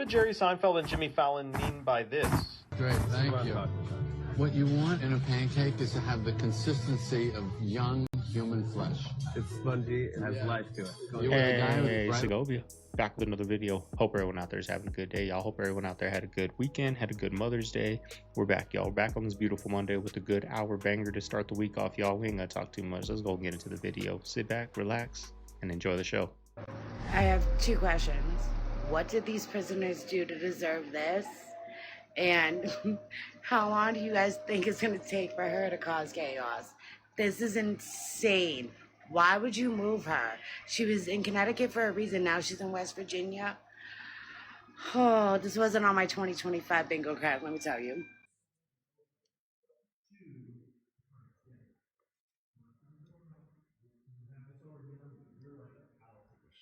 did Jerry Seinfeld and Jimmy Fallon mean by this? Great, thank you. What you want in a pancake is to have the consistency of young human flesh. It's spongy, it has life to it. Hey, Segovia. Back with another video. Hope everyone out there is having a good day, y'all. Hope everyone out there had a good weekend, had a good Mother's Day. We're back, y'all. We're back on this beautiful Monday with a good hour banger to start the week off, y'all. We ain't gonna talk too much. Let's go and get into the video. Sit back, relax, and enjoy the show. I have two questions. What did these prisoners do to deserve this? And how long do you guys think it's going to take for her to cause chaos? This is insane. Why would you move her? She was in Connecticut for a reason. Now she's in West Virginia. Oh, this wasn't on my 2025 bingo card, let me tell you.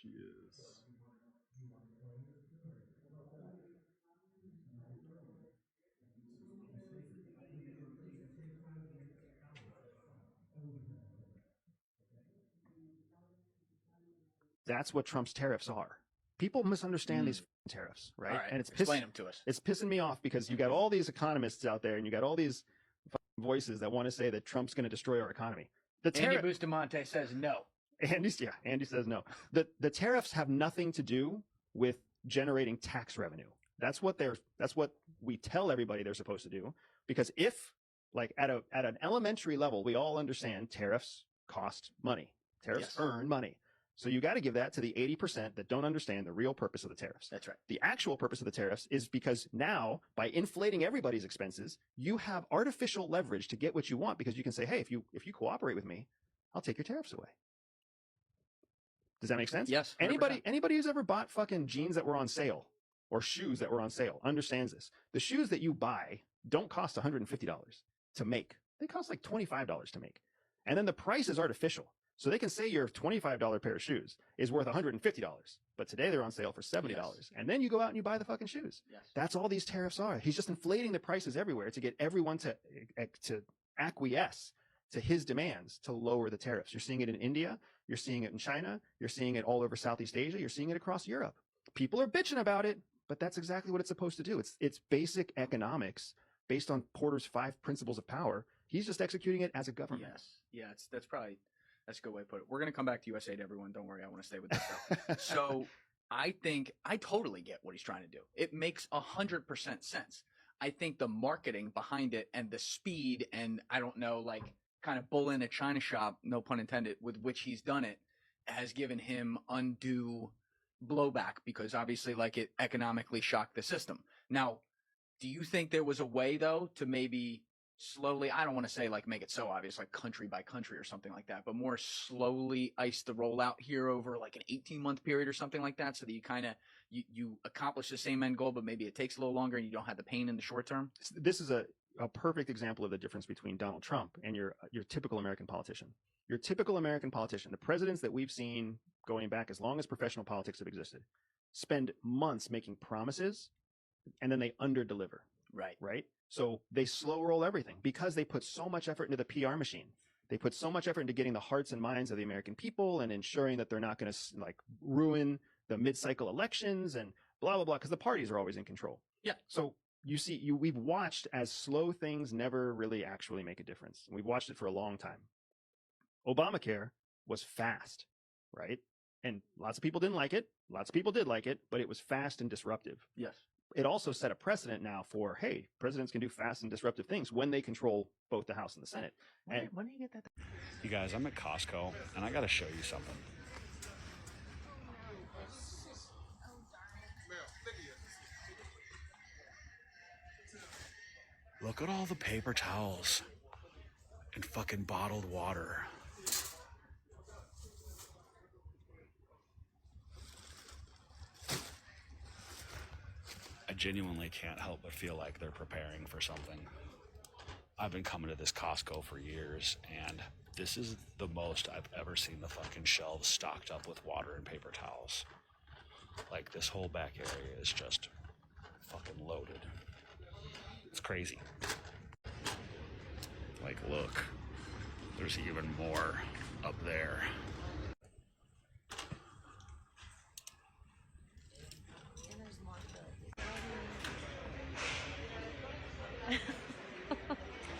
She is. That's what Trump's tariffs are. People misunderstand these tariffs, right? All right, And it's explain them to us. It's pissing me off because you got all these economists out there and you got all these voices that want to say that Trump's going to destroy our economy. Andy Bustamante says no. Andy says no. The tariffs have nothing to do with generating tax revenue. That's what we tell everybody they're supposed to do. Because if, like, at an elementary level, we all understand tariffs cost money. Tariffs earn money. So you got to give that to the 80% that don't understand the real purpose of the tariffs. That's right. The actual purpose of the tariffs is because now, by inflating everybody's expenses, you have artificial leverage to get what you want, because you can say, hey, if you cooperate with me, I'll take your tariffs away. Does that make sense? Yes. 100%. Anybody who's ever bought fucking jeans that were on sale or shoes that were on sale understands this. The shoes that you buy don't cost $150 to make. They cost like $25 to make. And then the price is artificial. So they can say your $25 pair of shoes is worth $150, but today they're on sale for $70. Yes. And then you go out and you buy the fucking shoes. Yes. That's all these tariffs are. He's just inflating the prices everywhere to get everyone to acquiesce to his demands to lower the tariffs. You're seeing it in India. You're seeing it in China. You're seeing it all over Southeast Asia. You're seeing it across Europe. People are bitching about it, but that's exactly what it's supposed to do. It's basic economics based on Porter's 5 principles of power. He's just executing it as a government. Yes. Yeah, that's a good way to put it. We're going to come back to USA to everyone. Don't worry. I want to stay with this stuff. So I think I totally get what he's trying to do. It makes 100% sense. I think the marketing behind it and the speed and I don't know, like kind of bull in a China shop, no pun intended, with which he's done it has given him undue blowback because obviously like it economically shocked the system. Now, do you think there was a way though to maybe slowly, I don't want to say like make it so obvious, like country by country or something like that, but more slowly ice the rollout here over like an 18-month period or something like that, so that you kind of you accomplish the same end goal, but maybe it takes a little longer and you don't have the pain in the short term? This is a perfect example of the difference between Donald Trump and your typical American politician. Your typical American politician, the presidents that we've seen going back as long as professional politics have existed, spend months making promises and then they underdeliver. Right. So they slow roll everything because they put so much effort into the PR machine. They put so much effort into getting the hearts and minds of the American people and ensuring that they're not going to like ruin the mid-cycle elections and blah, blah, blah, because the parties are always in control. Yeah. So we've watched as slow things never really actually make a difference. We've watched it for a long time. Obamacare was fast, right? And lots of people didn't like it. Lots of people did like it, but it was fast and disruptive. Yes. It also set a precedent now for, hey, presidents can do fast and disruptive things when they control both the House and the Senate. When do you get that? You guys, I'm at Costco, and I got to show you something. Look at all the paper towels and fucking bottled water. I genuinely can't help but feel like they're preparing for something. I've been coming to this Costco for years, and this is the most I've ever seen the fucking shelves stocked up with water and paper towels. Like, this whole back area is just fucking loaded. It's crazy. Like, look, there's even more up there.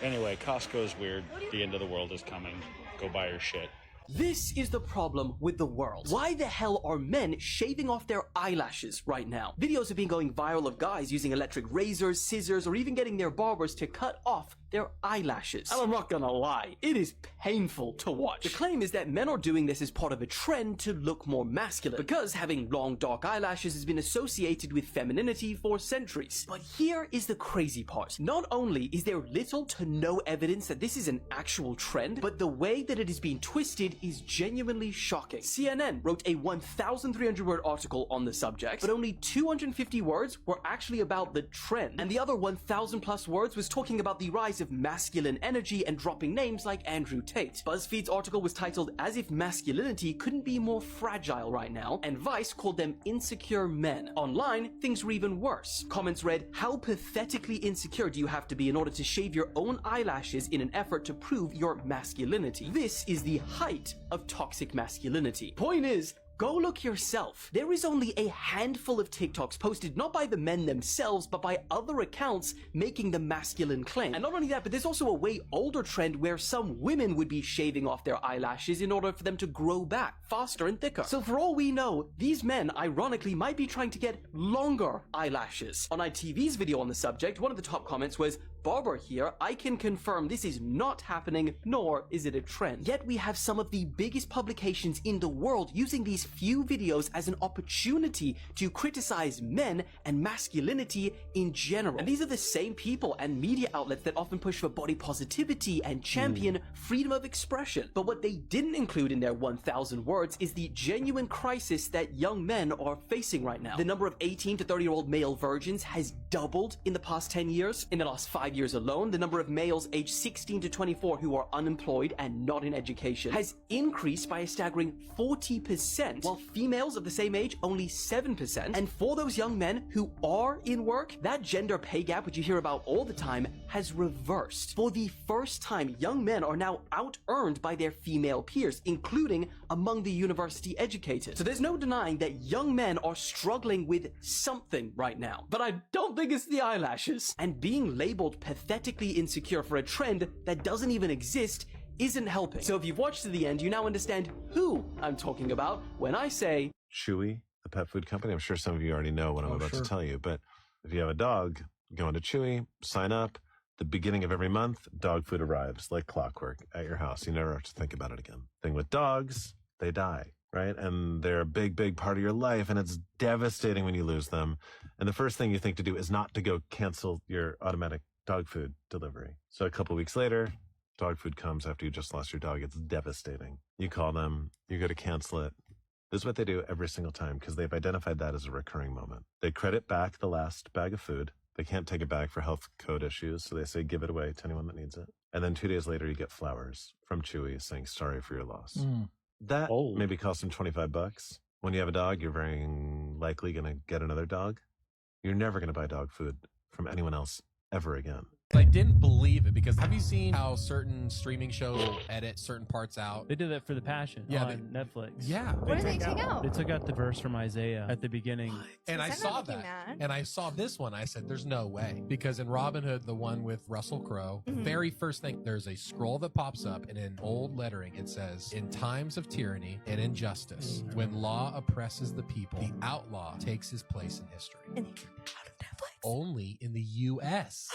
Anyway, Costco's weird. The end of the world is coming. Go buy your shit. This is the problem with the world. Why the hell are men shaving off their eyelashes right now? Videos have been going viral of guys using electric razors, scissors, or even getting their barbers to cut off their eyelashes. And I'm not gonna lie, it is painful to watch. The claim is that men are doing this as part of a trend to look more masculine, because having long dark eyelashes has been associated with femininity for centuries. But here is the crazy part. Not only is there little to no evidence that this is an actual trend, but the way that it is being twisted is genuinely shocking. CNN wrote a 1,300 word article on the subject, but only 250 words were actually about the trend, and the other 1,000 plus words was talking about the rise of masculine energy and dropping names like Andrew Tate. BuzzFeed's article was titled "As if masculinity couldn't be more fragile right now," and Vice called them insecure men. Online, things were even worse. Comments read, "How pathetically insecure do you have to be in order to shave your own eyelashes in an effort to prove your masculinity? This is the height of toxic masculinity." Point is, go look yourself. There is only a handful of TikToks posted not by the men themselves, but by other accounts making the masculine claim. And not only that, but there's also a way older trend where some women would be shaving off their eyelashes in order for them to grow back faster and thicker. So for all we know, these men ironically might be trying to get longer eyelashes. On ITV's video on the subject, one of the top comments was, "Barber here, I can confirm this is not happening, nor is it a trend." Yet we have some of the biggest publications in the world using these few videos as an opportunity to criticize men and masculinity in general. And these are the same people and media outlets that often push for body positivity and champion freedom of expression. But what they didn't include in their 1,000 words is the genuine crisis that young men are facing right now. The number of 18 to 30-year-old male virgins has doubled in the past 10 years. In the last 5 years alone, the number of males aged 16 to 24 who are unemployed and not in education has increased by a staggering 40%, while females of the same age only 7%. And for those young men who are in work, that gender pay gap, which you hear about all the time, has reversed. For the first time, young men are now out-earned by their female peers, including among the university educated. So there's no denying that young men are struggling with something right now. But I don't think it's the eyelashes. And being labeled pathetically insecure for a trend that doesn't even exist isn't helping. So if you've watched to the end, you now understand who I'm talking about when I say Chewy, the pet food company. I'm sure some of you already know what I'm about to tell you, but if you have a dog, go into Chewy, sign up. The beginning of every month, dog food arrives like clockwork at your house. You never have to think about it again. Thing with dogs, they die, right? And they're a big, big part of your life, and it's devastating when you lose them. And the first thing you think to do is not to go cancel your automatic dog food delivery. So a couple weeks later, dog food comes after you just lost your dog. It's devastating. You call them, you go to cancel it. This is what they do every single time because they've identified that as a recurring moment. They credit back the last bag of food. They can't take it back for health code issues, so they say give it away to anyone that needs it. And then 2 days later, you get flowers from Chewy saying sorry for your loss. That maybe cost them $25. When you have a dog, you're very likely going to get another dog. You're never going to buy dog food from anyone else ever again. I didn't believe it because have you seen how certain streaming shows will edit certain parts out? They did that for The Passion on Netflix. Yeah. What did they take out? They took out the verse from Isaiah at the beginning. And I saw that. And I saw this one. I said, there's no way. Because in Robin Hood, the one with Russell Crowe, the very first thing, there's a scroll that pops up and in bold lettering, it says, in times of tyranny and injustice, when law oppresses the people, the outlaw takes his place in history. And they took it out of Netflix? Only in the U.S.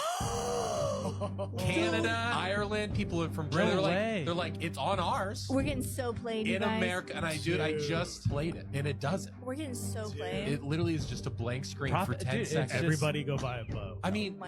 Canada, Ireland, people from Britain, they're like, it's on ours. We're getting so played, in America. And I just played it, and it doesn't. We're getting so played. It literally is just a blank screen for 10 seconds. Everybody go buy a bow. I mean,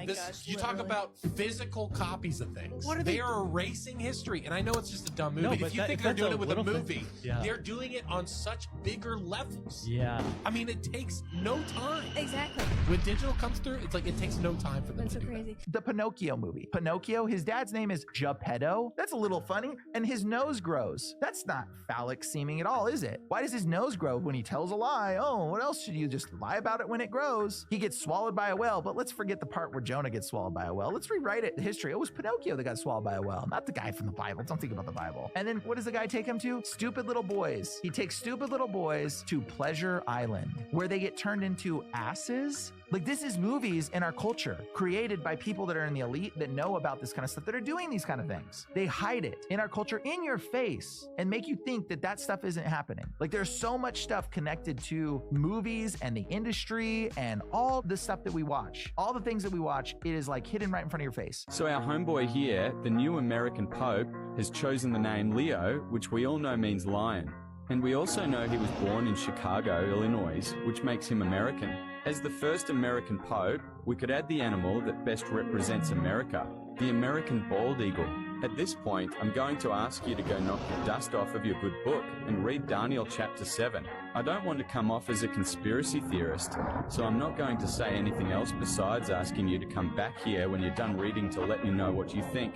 you talk about physical copies of things. What are they are erasing history, and I know it's just a dumb movie. No, if you think they're doing it with a movie, yeah. They're doing it on such bigger levels. Yeah. I mean, it takes no time. Exactly. When digital comes through, it's like it takes no time for them That's to so do crazy. The Pinocchio movie. Pinocchio, his dad's name is Geppetto. That's a little funny. And his nose grows. That's not phallic seeming at all, is it? Why does his nose grow when he tells a lie? Oh, what else should you just lie about it when it grows? He gets swallowed by a whale, but let's forget the part where Jonah gets swallowed by a whale. Let's rewrite it. History. It was Pinocchio that got swallowed by a whale, not the guy from the Bible. Don't think about the Bible. And then what does the guy take him to? Stupid little boys. He takes stupid little boys to Pleasure Island, where they get turned into asses. Like, this is movies in our culture created by people that are in the elite that know about this kind of stuff, that are doing these kind of things. They hide it in our culture in your face and make you think that that stuff isn't happening. Like, there's so much stuff connected to movies and the industry and all the stuff that we watch. All the things that we watch, it is like hidden right in front of your face. So our homeboy here, the new American Pope, has chosen the name Leo, which we all know means lion. And we also know he was born in Chicago, Illinois, which makes him American. As the first American Pope, we could add the animal that best represents America, the American bald eagle. At this point, I'm going to ask you to go knock the dust off of your good book and read Daniel chapter 7. I don't want to come off as a conspiracy theorist, so I'm not going to say anything else besides asking you to come back here when you're done reading to let me know what you think.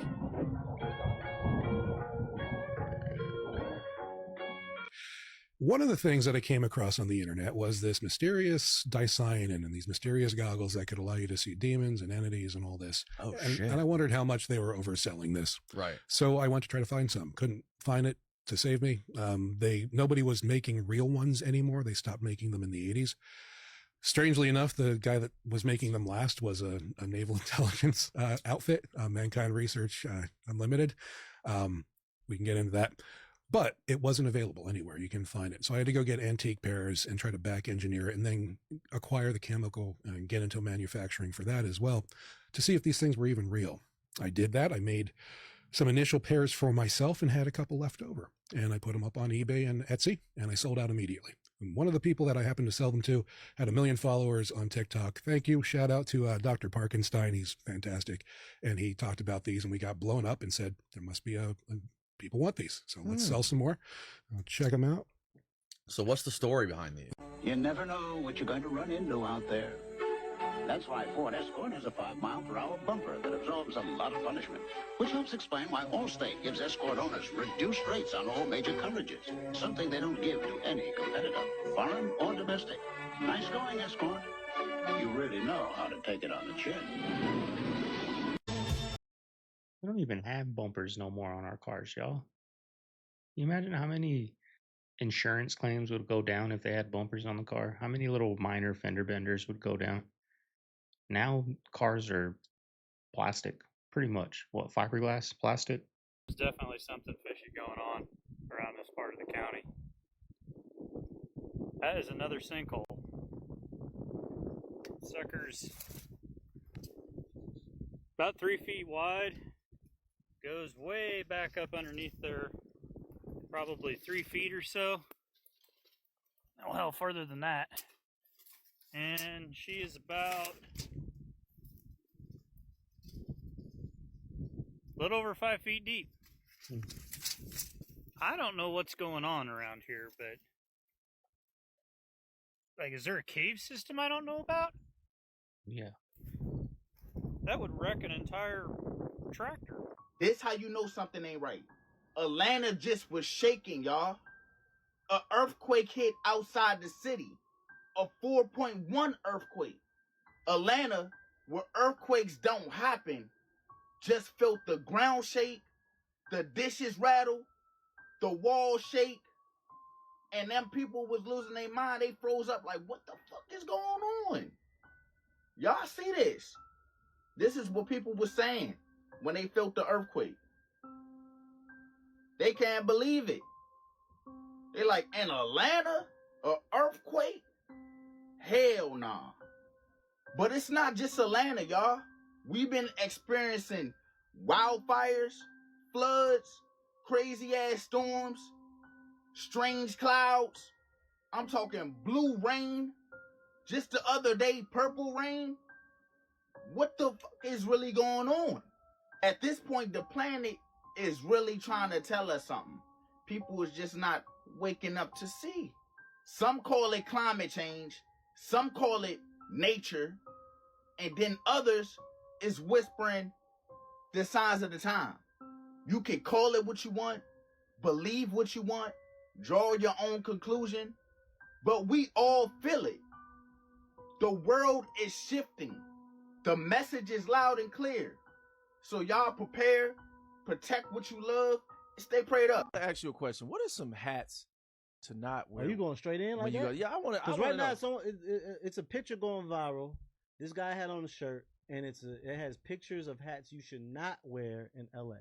One of the things that I came across on the internet was this mysterious dicyanin and these mysterious goggles that could allow you to see demons and entities and all this. Oh, and, shit. And I wondered how much they were overselling this. Right. So I went to try to find some. Couldn't find it to save me. Nobody was making real ones anymore. They stopped making them in the 80s. Strangely enough, the guy that was making them last was a naval intelligence outfit, Mankind Research Unlimited. We can get into that. But it wasn't available anywhere. You can find it. So I had to go get antique pairs and try to back engineer it and then acquire the chemical and get into manufacturing for that as well to see if these things were even real. I did that. I made some initial pairs for myself and had a couple left over. And I put them up on eBay and Etsy and I sold out immediately. And one of the people that I happened to sell them to had 1 million followers on TikTok. Thank you. Shout out to Dr. Parkenstein. He's fantastic. And he talked about these and we got blown up and said, there must be people want these. So let's sell some more. I'll check them out. So what's the story behind these? You never know what you're going to run into out there. That's why Ford Escort has a 5-mile-per-hour bumper that absorbs a lot of punishment, which helps explain why Allstate gives Escort owners reduced rates on all major coverages, something they don't give to any competitor, foreign or domestic. Nice going, Escort. You really know how to take it on the chin. We don't even have bumpers no more on our cars, y'all. You imagine how many insurance claims would go down if they had bumpers on the car? How many little minor fender benders would go down? Now cars are plastic, pretty much. What, fiberglass, plastic? There's definitely something fishy going on around this part of the county. That is another sinkhole. Sucker's about 3 feet wide. Goes way back up underneath there, probably 3 feet or so. Oh, hell, further than that. And she is about a little over 5 feet deep. I don't know what's going on around here, but like, is there a cave system I don't know about? Yeah. That would wreck an entire tractor. This how you know something ain't right. Atlanta just was shaking, y'all. An earthquake hit outside the city. A 4.1 earthquake. Atlanta, where earthquakes don't happen, just felt the ground shake, the dishes rattle, the wall shake, and them people was losing their mind. They froze up like, what the fuck is going on? Y'all see this? This is what people were saying when they felt the earthquake. They can't believe it. They like, in Atlanta, an earthquake? Hell nah. But it's not just Atlanta, y'all. We've been experiencing wildfires, floods, crazy ass storms, strange clouds. I'm talking blue rain. Just the other day, purple rain. What the fuck is really going on? At this point, the planet is really trying to tell us something. People is just not waking up to see. Some call it climate change. Some call it nature. And then others is whispering the signs of the time. You can call it what you want, believe what you want, draw your own conclusion, but we all feel it. The world is shifting. The message is loud and clear. So y'all prepare, protect what you love, and stay prayed up. I ask you a question. What are some hats to not wear? Are you going straight in like that? Yeah, I want to. Because right now, it's a picture going viral This guy had on a shirt, and it has pictures of hats you should not wear in LA.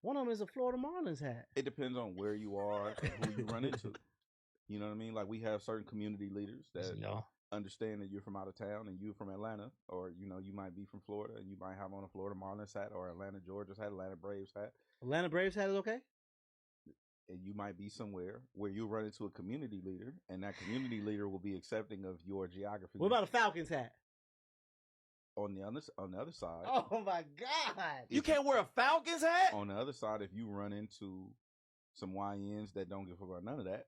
One of them is a Florida Marlins hat. It depends on where you are and who you run into. You know what I mean? Like we have certain community leaders that understand that you're from out of town and you're from Atlanta, or you might be from Florida and you might have on a Florida Marlins hat or Atlanta Georgia's hat, Atlanta Braves hat. Atlanta Braves hat is okay. And you might be somewhere where you run into a community leader, and that community leader will be accepting of your geography. What about a Falcons hat? On the other side. Oh my God! You can't wear a Falcons hat? On the other side, if you run into some YNs that don't give a fuck about none of that,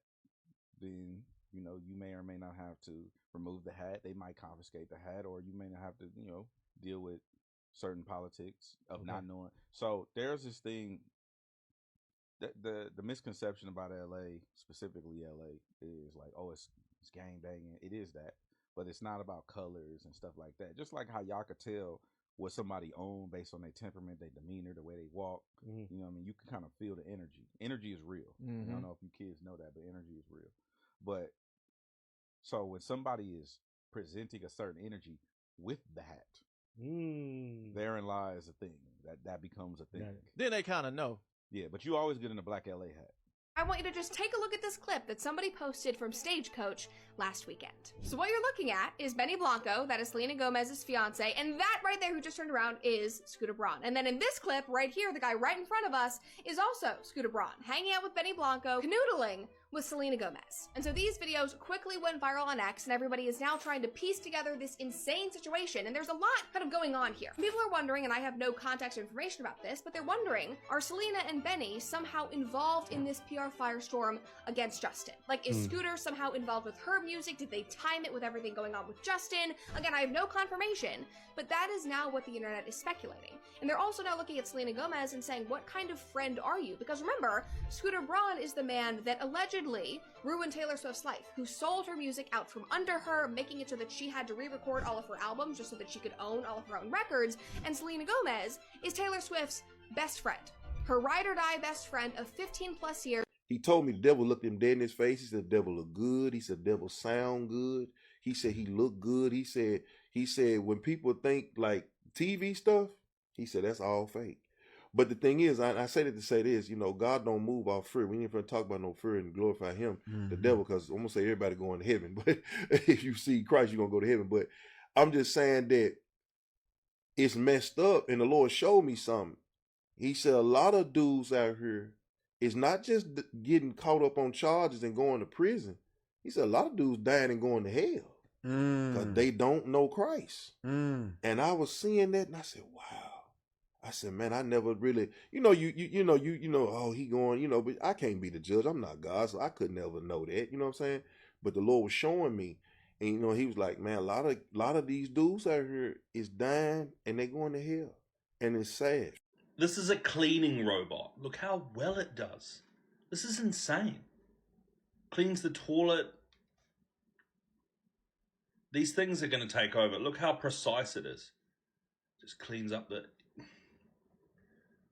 then you may or may not have to remove the hat. They might confiscate the hat, or you may not have to, deal with certain politics of not knowing. So there's this thing. The misconception about LA, specifically LA, is like, oh, it's gang banging. It is that, but it's not about colors and stuff like that. Just like how y'all could tell what somebody owned based on their temperament, their demeanor, the way they walk. You know what I mean? You can kind of feel the energy. Energy is real. I don't know if you kids know that, but energy is real. But so when somebody is presenting a certain energy with the hat, therein lies a thing. That becomes a thing. Then they kind of know. Yeah, but you always get in a black LA hat. I want you to just take a look at this clip that somebody posted from Stagecoach last weekend. So what you're looking at is Benny Blanco, that is Selena Gomez's fiance, and that right there who just turned around is Scooter Braun. And then in this clip right here, the guy right in front of us is also Scooter Braun, hanging out with Benny Blanco, canoodling with Selena Gomez. And so these videos quickly went viral on X, and everybody is now trying to piece together this insane situation, and there's a lot kind of going on here. People are wondering, and I have no context or information about this, but they're wondering, are Selena and Benny somehow involved in this PR firestorm against Justin? Like, is Scooter somehow involved with her music? Did they time it with everything going on with Justin? Again, I have no confirmation, but that is now what the internet is speculating. And they're also now looking at Selena Gomez and saying, what kind of friend are you? Because remember, Scooter Braun is the man that allegedly ruined Taylor Swift's life, who sold her music out from under her, making it so that she had to re-record all of her albums just so that she could own all of her own records. And Selena Gomez is Taylor Swift's best friend, her ride or die best friend of 15 plus years. He told me the devil looked him dead in his face. He said the devil look good. He said the devil sound good. He said he looked good. He said when people think like TV stuff, he said that's all fake. But the thing is, I say that to say this, God don't move off fear. We ain't going to talk about no fear and glorify him, the devil, because I'm going to say everybody going to heaven. But if you see Christ, you're going to go to heaven. But I'm just saying that it's messed up, and the Lord showed me something. He said a lot of dudes out here is not just getting caught up on charges and going to prison. He said a lot of dudes dying and going to hell because they don't know Christ. And I was seeing that, and I said, wow. I said, man, I never really, oh, he going, but I can't be the judge. I'm not God, so I could never know that. You know what I'm saying? But the Lord was showing me, and he was like, man, a lot of these dudes out here is dying and they going to hell, and it's sad. This is a cleaning robot. Look how well it does. This is insane. Cleans the toilet. These things are going to take over. Look how precise it is. Just cleans up the...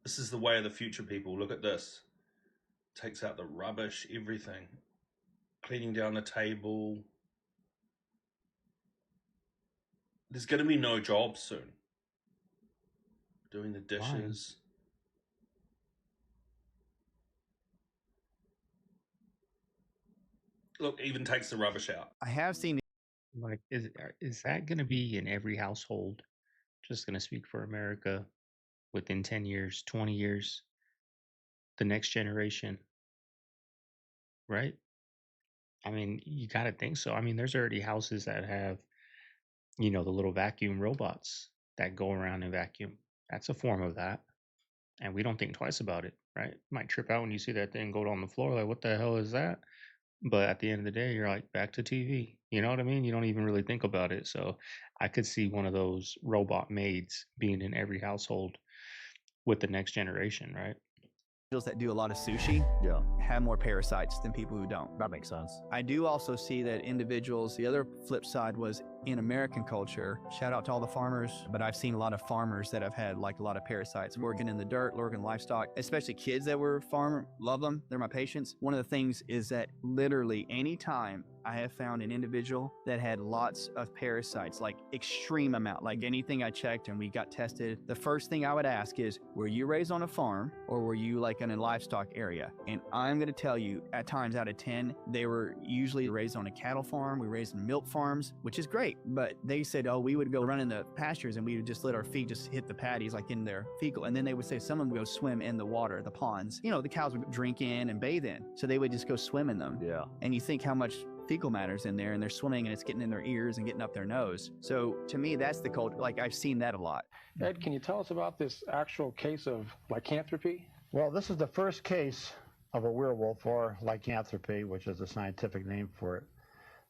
This is the way of the future, people. Look at this. Takes out the rubbish, everything. Cleaning down the table. There's going to be no jobs soon. Doing the dishes. Look, even takes the rubbish out. I have seen. Like, is that going to be in every household? Just going to speak for America. Within 10 years, 20 years, the next generation, right? I mean, you got to think so. I mean, there's already houses that have, the little vacuum robots that go around and vacuum. That's a form of that. And we don't think twice about it, right? You might trip out when you see that thing go on the floor, like, what the hell is that? But at the end of the day, you're like, back to TV. You know what I mean? You don't even really think about it. So I could see one of those robot maids being in every household with the next generation, right? That do a lot of sushi have more parasites than people who don't. That makes sense. I do also see that individuals, the other flip side was in American culture, shout out to all the farmers, but I've seen a lot of farmers that have had like a lot of parasites working in the dirt, working livestock, especially kids that were farmer, love them, they're my patients. One of the things is that literally anytime I have found an individual that had lots of parasites, like extreme amount, like anything I checked and we got tested. The first thing I would ask is, were you raised on a farm or were you like in a livestock area? And I'm going to tell you, at times out of 10, they were usually raised on a cattle farm. We raised in milk farms, which is great. But they said, oh, we would go run in the pastures and we would just let our feet just hit the patties like in their fecal. And then they would say some of them go swim in the water, the ponds. You know, the cows would drink in and bathe in. So they would just go swim in them. Yeah. And you think how much fecal matter's in there and they're swimming and it's getting in their ears and getting up their nose. So to me, that's the culture. Like I've seen that a lot. Ed, can you tell us about this actual case of lycanthropy? Well, this is the first case of a werewolf, or lycanthropy, which is a scientific name for it,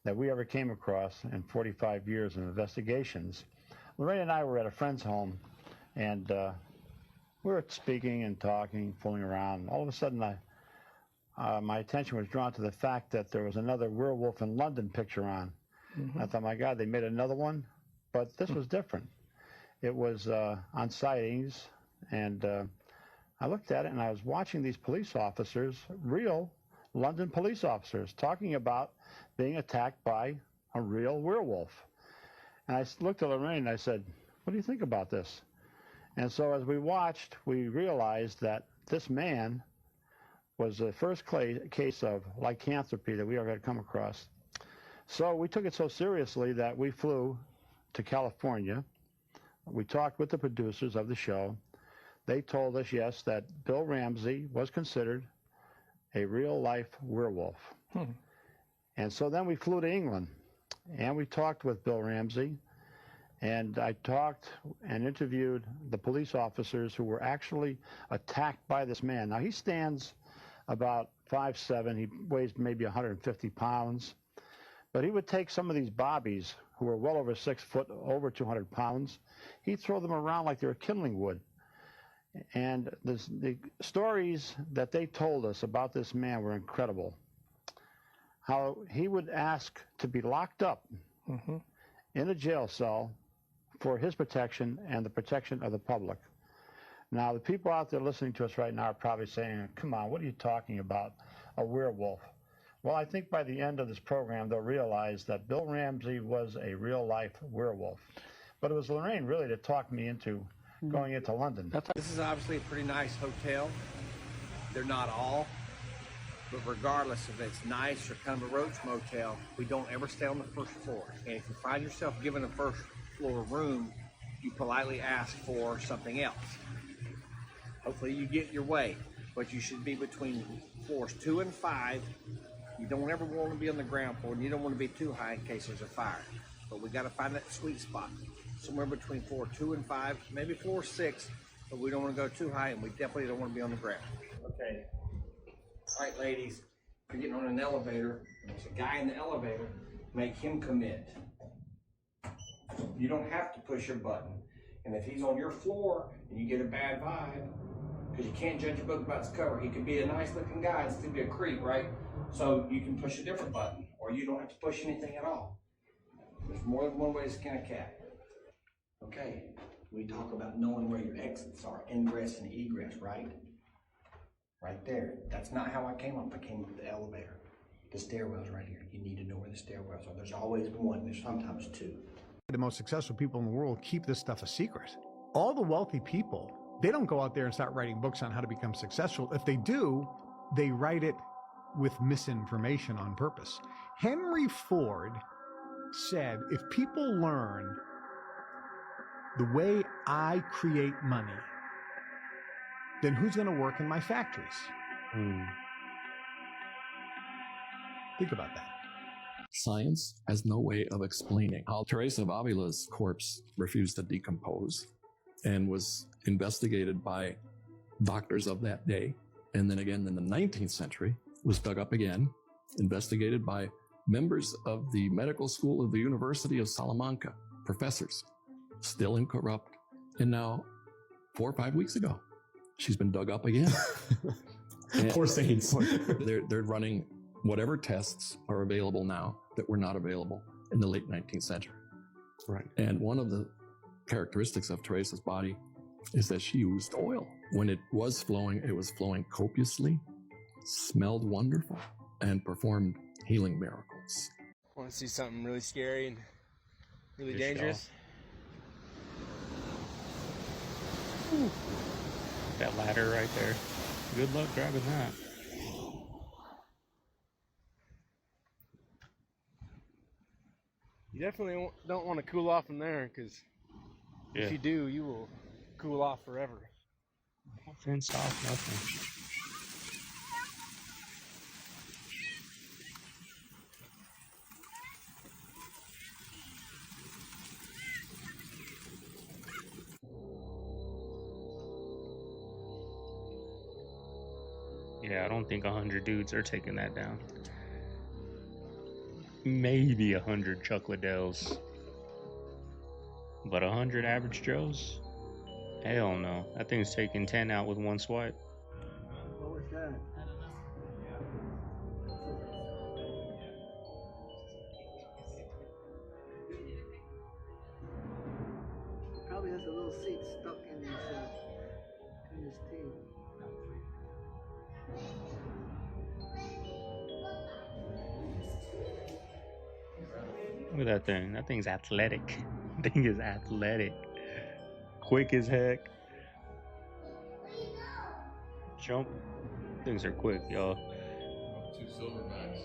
that we ever came across in 45 years of investigations. Lorraine and I were at a friend's home, and we were speaking and talking, fooling around. All of a sudden, my attention was drawn to the fact that there was another Werewolf in London picture on. I thought, my God, they made another one? But this was different. It was on sightings, and I looked at it, and I was watching these police officers, real London police officers, talking about being attacked by a real werewolf. And I looked at Lorraine, and I said, what do you think about this? And so as we watched, we realized that this man was the first case of lycanthropy that we ever had come across. So we took it so seriously that we flew to California. We talked with the producers of the show. They told us, yes, that Bill Ramsey was considered a real-life werewolf. And so then we flew to England, and we talked with Bill Ramsey, and I talked and interviewed the police officers who were actually attacked by this man. Now, he stands about 5'7". He weighs maybe 150 pounds. But he would take some of these bobbies, who were well over 6 foot, over 200 pounds. He'd throw them around like they were kindling wood. And the stories that they told us about this man were incredible. How he would ask to be locked up in a jail cell for his protection and the protection of the public. Now, the people out there listening to us right now are probably saying, come on, what are you talking about? A werewolf. Well, I think by the end of this program, they'll realize that Bill Ramsey was a real-life werewolf. But it was Lorraine, really, that talked me into going into London. This is obviously a pretty nice hotel. They're not all, but regardless if it's nice or kind of a roach motel, we don't ever stay on the first floor. And if you find yourself given a first floor room, you politely ask for something else. Hopefully you get your way, but you should be between floors 2 and 5. You don't ever want to be on the ground floor, and you don't want to be too high in case there's a fire. But we got to find that sweet spot, somewhere between floor 2 and 5, maybe floor 6, but we don't want to go too high, and we definitely don't want to be on the ground. Okay. All right, ladies, if you're getting on an elevator, and there's a guy in the elevator, make him commit. You don't have to push your button. And if he's on your floor and you get a bad vibe, because you can't judge a book about its cover. He could be a nice looking guy and still be a creep, right? So you can push a different button, or you don't have to push anything at all. There's more than one way to skin a cat. Okay, we talk about knowing where your exits are, ingress and egress, right? Right there. That's not how I came up. I came up with the elevator. The stairwells right here. You need to know where the stairwells are. There's always one. There's sometimes two. The most successful people in the world keep this stuff a secret. All the wealthy people, they don't go out there and start writing books on how to become successful. If they do, they write it with misinformation on purpose. Henry Ford said, if people learn the way I create money, then who's going to work in my factories? Think about that. Science has no way of explaining how Teresa of Avila's corpse refused to decompose and was investigated by doctors of that day. And then again in the 19th century, was dug up again, investigated by members of the medical school of the University of Salamanca, professors, still incorrupt. And now, 4 or 5 weeks ago, she's been dug up again. Poor saints. They're running whatever tests are available now that were not available in the late 19th century. Right. And one of the characteristics of Teresa's body is that she used oil. When it was flowing copiously, smelled wonderful, and performed healing miracles. Want to see something really scary and really Fish, y'all. dangerous? Ooh. That ladder right there. Good luck grabbing that. You definitely don't want to cool off in there, because Yeah. if you do, you will cool off forever. Fenced off, nothing. Yeah, I don't think 100 dudes are taking that down. Maybe 100 Chuck Liddells. But 100 average Joes? Hell no. That thing's taking 10 out with one swipe. What was that? Probably has a little seed stuck in his teeth. Look at that thing. That thing's athletic. That thing is athletic. Quick as heck. Jump. Things are quick, y'all. 2 silverbacks.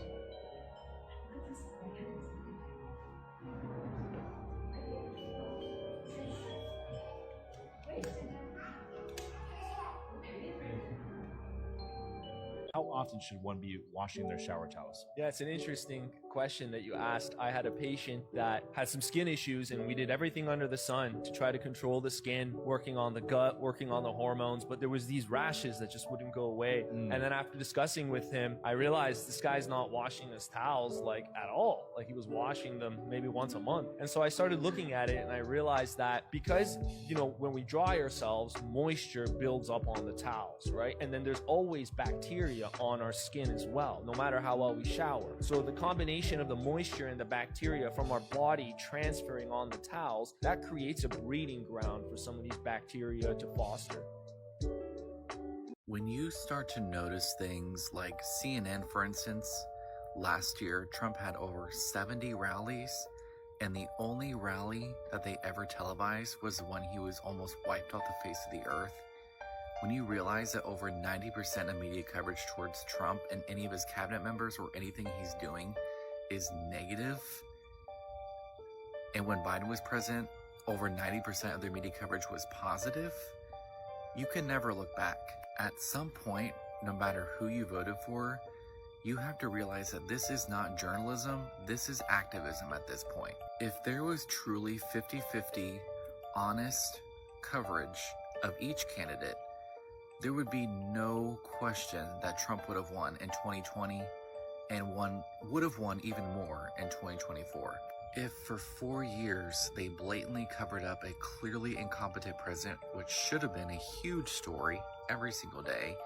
How often should one be washing their shower towels? Yeah, it's an interesting question that you asked. I had a patient that had some skin issues, and we did everything under the sun to try to control the skin, working on the gut, working on the hormones, but there was these rashes that just wouldn't go away. And then after discussing with him, I realized this guy's not washing his towels like at all. Like, he was washing them maybe once a month. And so I started looking at it, and I realized that because, you know, when we dry ourselves, moisture builds up on the towels, right? And then there's always bacteria on our skin as well, no matter how well we shower. So the combination of the moisture and the bacteria from our body transferring on the towels, that creates a breeding ground for some of these bacteria to foster. When you start to notice things like CNN, for instance, last year Trump had over 70 rallies, and the only rally that they ever televised was when he was almost wiped off the face of the earth. When you realize that over 90% of media coverage towards Trump and any of his cabinet members or anything he's doing is negative, and when Biden was president, over 90% of their media coverage was positive, you can never look back. At some point, no matter who you voted for, you have to realize that this is not journalism, this is activism at this point. If there was truly 50-50 honest coverage of each candidate, there would be no question that Trump would have won in 2020 and would have won even more in 2024. If for 4 years they blatantly covered up a clearly incompetent president, which should have been a huge story every single day,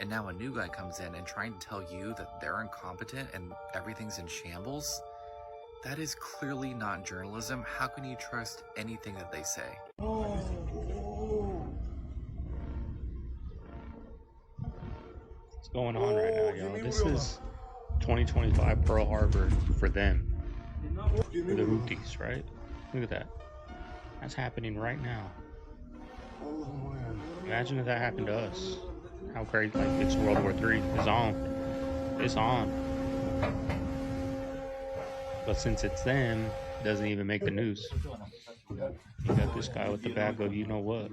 and now a new guy comes in and trying to tell you that they're incompetent and everything's in shambles, that is clearly not journalism. How can you trust anything that they say? What's going on right now, y'all? This is 2025 Pearl Harbor for them. For the Houthis, right? Look at that. That's happening right now. Imagine if that happened to us. How crazy. Like, it's World War III. It's on. It's on. But since it's them, it doesn't even make the news. You got this guy with the bag of you know what.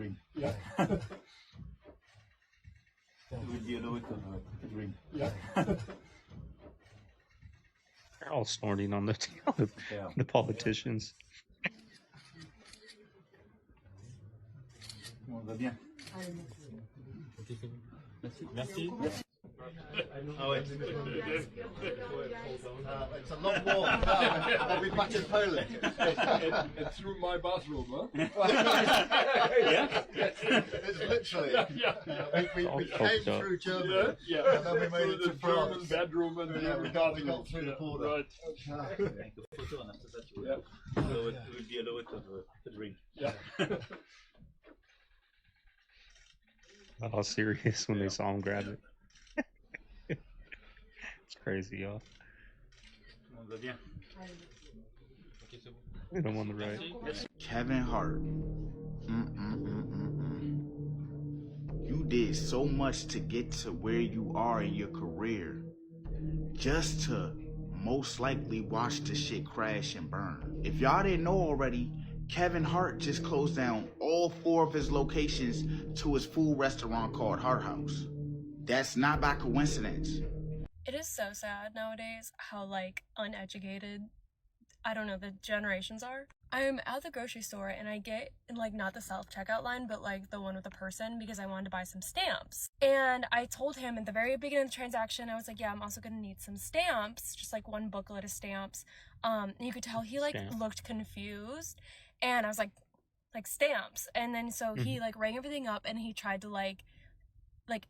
They're all snorting on the politicians. Oh, it's a long walk. I'll be back in Poland. And through my bathroom, huh? Yeah. It's literally. We came through Germany, and then we made it to France. Bedroom, and we got through the border. Right. Take a photo and after that you will be allowed to drink. Yeah. All serious when they saw him grab it. It's crazy, y'all. We don't want the right. Kevin Hart. You did so much to get to where you are in your career, just to most likely watch the shit crash and burn. If y'all didn't know already, Kevin Hart just closed down all 4 of his locations to his food restaurant called Hart House. That's not by coincidence. It is so sad nowadays how, like, uneducated, I don't know, the generations are. I'm at the grocery store and I get in, like, not the self-checkout line, but like the one with the person, because I wanted to buy some stamps. And I told him at the very beginning of the transaction, I was like, yeah, I'm also gonna need some stamps, just like 1 booklet of stamps. And you could tell he, like, looked confused. And I was like stamps. And then so he, like, rang everything up and he tried to like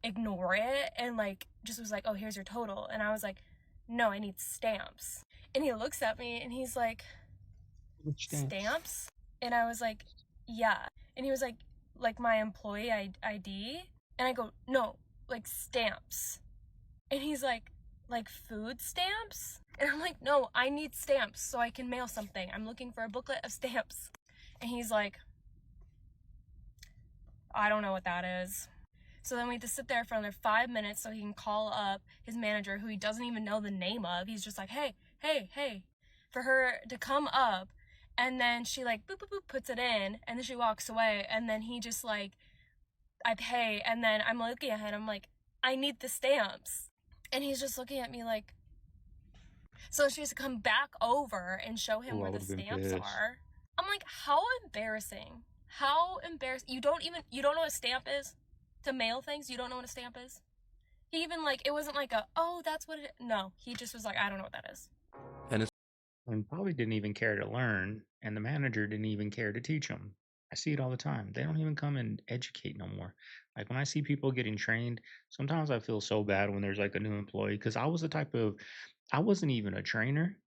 ignore it and, like, just was like, oh, here's your total. And I was like, no, I need stamps. And he looks at me and he's like, stamps? And I was like, yeah. And he was like my employee ID? And I go, no, like stamps. And he's like food stamps? And I'm like, no, I need stamps so I can mail something. I'm looking for a booklet of stamps. And he's like, I don't know what that is. So then we had to sit there for another 5 minutes so he can call up his manager, who he doesn't even know the name of. He's just like, hey, for her to come up. And then she, like, boop, boop, boop, puts it in, and then she walks away, and then he just, like, I pay, and then I'm looking at him, I'm like, I need the stamps. And he's just looking at me like, so she has to come back over and show him where the stamps are. I'm like, how embarrassing. How embarrassing. You don't know what a stamp is? To mail things, you don't know what a stamp is? He even, like, it wasn't like oh, that's what it is. No, he just was like, I don't know what that is. And probably didn't even care to learn, and the manager didn't even care to teach them. I see it all the time. They don't even come and educate no more. Like, when I see people getting trained, sometimes I feel so bad when there's like a new employee, because I wasn't even a trainer,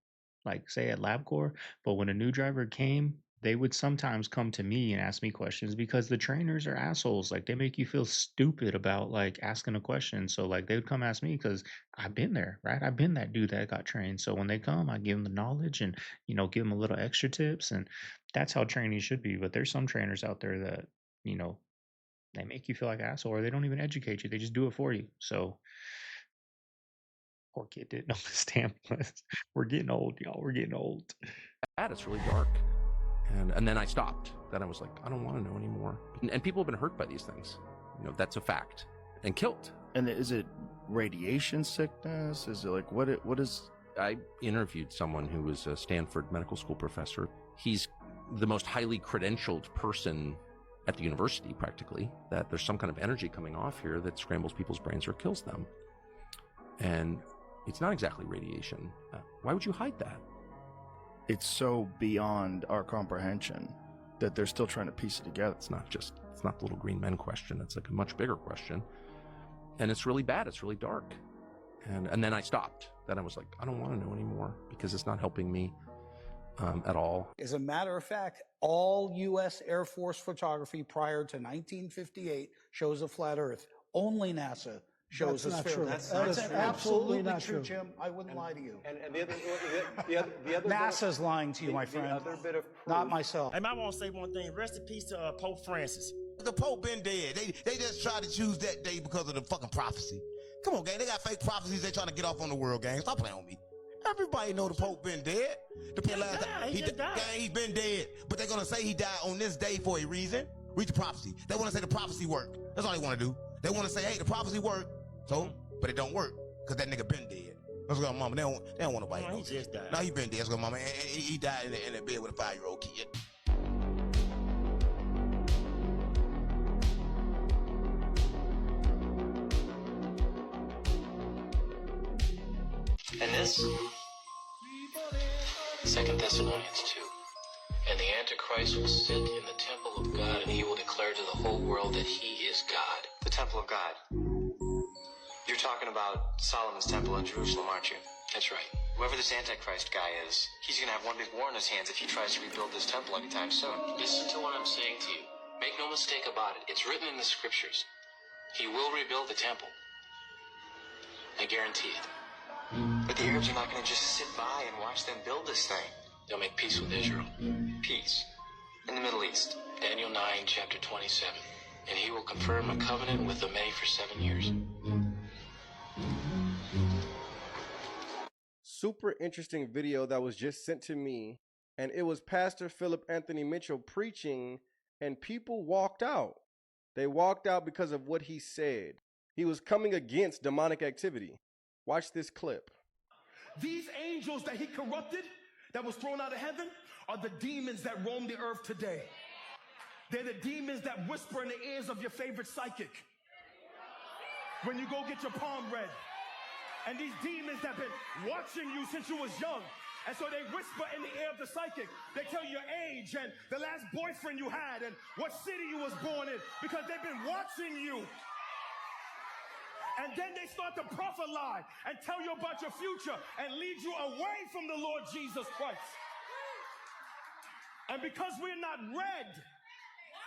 like say at LabCorp, but when a new driver came, they would sometimes come to me and ask me questions because the trainers are assholes. Like, they make you feel stupid about like asking a question. So like they would come ask me because I've been there, right? I've been that dude that got trained. So when they come, I give them the knowledge and, give them a little extra tips. And that's how training should be. But there's some trainers out there that, they make you feel like an asshole, or they don't even educate you. They just do it for you. So poor kid didn't know the stamp list. We're getting old, y'all. We're getting old. It's really dark. And then I stopped. Then I was like, I don't want to know anymore. And people have been hurt by these things. That's a fact. And killed. And is it radiation sickness? Is it like, what is... I interviewed someone who was a Stanford medical school professor. He's the most highly credentialed person at the university, practically, that there's some kind of energy coming off here that scrambles people's brains or kills them. And it's not exactly radiation. Why would you hide that? It's so beyond our comprehension that they're still trying to piece it together. It's not the little green men question. It's like a much bigger question. And it's really bad. It's really dark. And then I stopped. Then I was like, I don't want to know anymore because it's not helping me at all. As a matter of fact, all U.S. Air Force photography prior to 1958 shows a flat Earth. Only NASA shows us fair. That is absolutely not true, Jim. I wouldn't lie to you. And the other NASA's lying to you, my friend. The other bit of proof. Not myself. I want to say one thing. Rest in peace to Pope Francis. The Pope been dead. They just tried to choose that day because of the fucking prophecy. Come on, gang. They got fake prophecies. They trying to get off on the world, gang. Stop playing with me. Everybody know the Pope been dead. He just died. He been dead. But they're gonna say he died on this day for a reason. Read the prophecy. They want to say the prophecy worked. That's all they want to do. They want to say, hey, the prophecy worked. So, but it don't work because that nigga been dead. Let's go, mama. They don't want nobody. No, he just died. No, he been dead. Let's go, mama. He died in a bed with a 5-year-old kid. And this, 2 Thessalonians 2. And the Antichrist will sit in the temple of God, and he will declare to the whole world that he is God. The temple of God. You're talking about Solomon's temple in Jerusalem, aren't you? That's right. Whoever this Antichrist guy is, he's gonna have one big war in his hands if he tries to rebuild this temple anytime soon. Listen to what I'm saying to you. Make no mistake about it. It's written in the scriptures. He will rebuild the temple. I guarantee it. But the Arabs are not going to just sit by and watch them build this thing. They'll make peace with Israel. Peace. In the Middle East. Daniel 9, chapter 27. And he will confirm a covenant with the many for 7 years. Super interesting video that was just sent to me. And it was Pastor Philip Anthony Mitchell preaching, and people walked out. They walked out because of what he said. He was coming against demonic activity. Watch this clip. These angels that he corrupted, that was thrown out of heaven, are the demons that roam the earth today. They're the demons that whisper in the ears of your favorite psychic when you go get your palm read. And these demons that have been watching you since you was young. And so they whisper in the ear of the psychic. They tell you your age and the last boyfriend you had and what city you was born in, because they've been watching you. And then they start to prophesy and tell you about your future and lead you away from the Lord Jesus Christ. And because we're not read,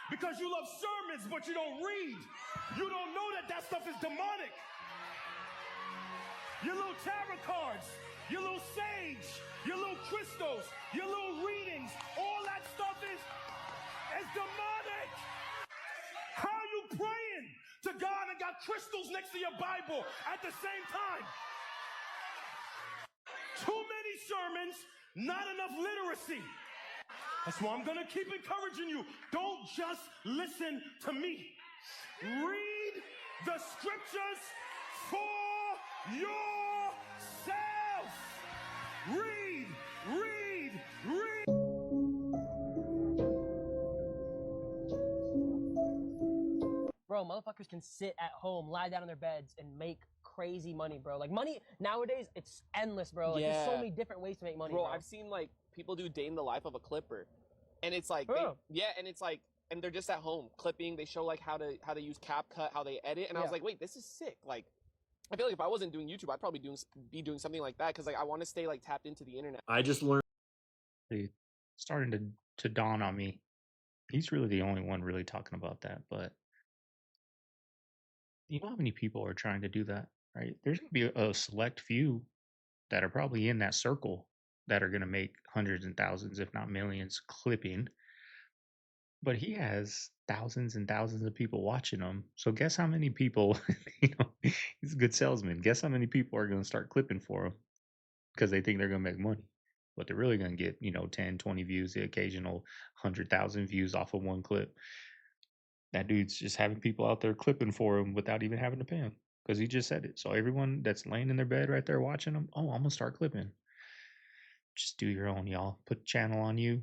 because you love sermons but you don't read, you don't know that that stuff is demonic. Your little tarot cards, your little sage, your little crystals, your little readings, all that stuff is demonic. How are you praying to God and got crystals next to your Bible at the same time? Too many sermons, not enough literacy. That's why I'm going to keep encouraging you. Don't just listen to me. Read the scriptures for yourself. Read, read, read. Bro, motherfuckers can sit at home, lie down in their beds, and make crazy money, bro. Like, money, nowadays, it's endless, bro. Like, there's so many different ways to make money, bro. I've seen, like, people do day in the life of a clipper. And it's like, and it's like, and they're just at home clipping. They show, like, how to use CapCut, how they edit. And I was like, wait, this is sick. Like, I feel like if I wasn't doing YouTube, I'd probably be doing something like that, because, like, I want to stay, like, tapped into the internet. I just learned. It's starting to dawn on me. He's really the only one really talking about that, but you know how many people are trying to do that, right? There's going to be a select few that are probably in that circle that are going to make hundreds and thousands, if not millions, clipping. But he has thousands and thousands of people watching him. So guess how many people, he's a good salesman. Guess how many people are going to start clipping for him because they think they're going to make money. But they're really going to get, 10, 20 views, the occasional 100,000 views off of one clip. That dude's just having people out there clipping for him without even having to pay him, because he just said it. So everyone that's laying in their bed right there watching him, I'm going to start clipping. Just do your own, y'all. Put channel on you.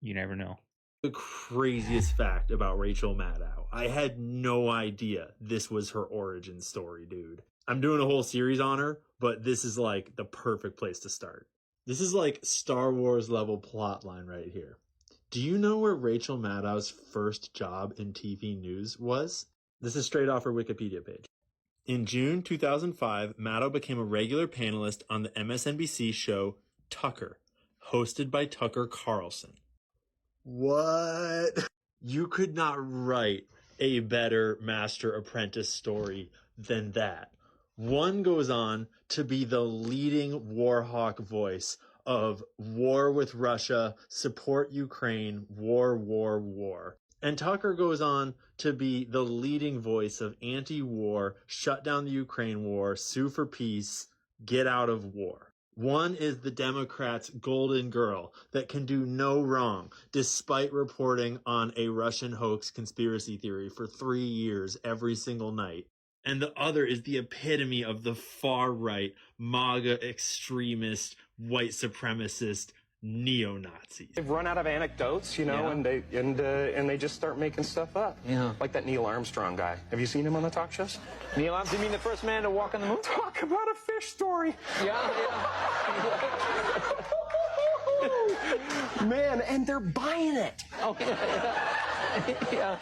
You never know. The craziest fact about Rachel Maddow. I had no idea this was her origin story, dude. I'm doing a whole series on her, but this is like the perfect place to start. This is like Star Wars level plot line right here. Do you know where Rachel Maddow's first job in TV news was? This is straight off her Wikipedia page. In June 2005, Maddow became a regular panelist on the MSNBC show Tucker, hosted by Tucker Carlson. What? You could not write a better master apprentice story than that. One goes on to be the leading war hawk voice of war with Russia, support Ukraine, war, war, war. And Tucker goes on to be the leading voice of anti-war, shut down the Ukraine war, sue for peace, get out of war. One is the Democrats' golden girl that can do no wrong, despite reporting on a Russian hoax conspiracy theory for 3 years every single night. And the other is the epitome of the far-right, MAGA extremist, white supremacist neo-Nazis. They've run out of anecdotes, and they just start making stuff up. Yeah. Like that Neil Armstrong guy. Have you seen him on the talk shows? Neil Armstrong, you mean the first man to walk on the moon? Talk about a fish story. Yeah. Man, and they're buying it. Oh, yeah.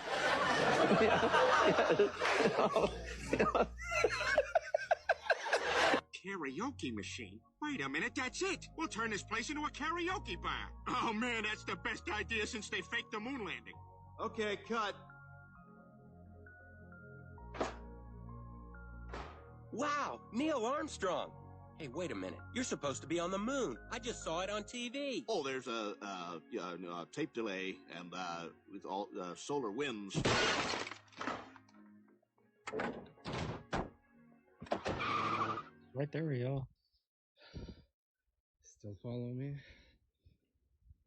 Karaoke machine? Wait a minute, that's it! We'll turn this place into a karaoke bar! Oh man, that's the best idea since they faked the moon landing. Okay, cut. Wow, Neil Armstrong. Hey, wait a minute. You're supposed to be on the moon. I just saw it on TV. Oh, there's a tape delay and with all solar winds. Right there, y'all. Still follow me?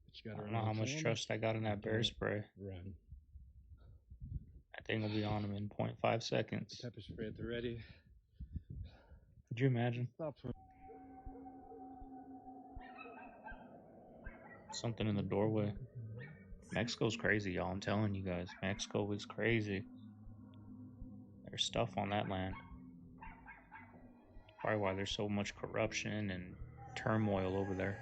But you I gotta don't know how much trust I got in that bear spray. Run. That thing will be on him in 0.5 seconds. Pepper spray at the ready. Could you imagine? Stop for Something in the doorway. Mexico's crazy, y'all. I'm telling you guys. Mexico is crazy. There's stuff on that land. Probably why there's so much corruption and turmoil over there.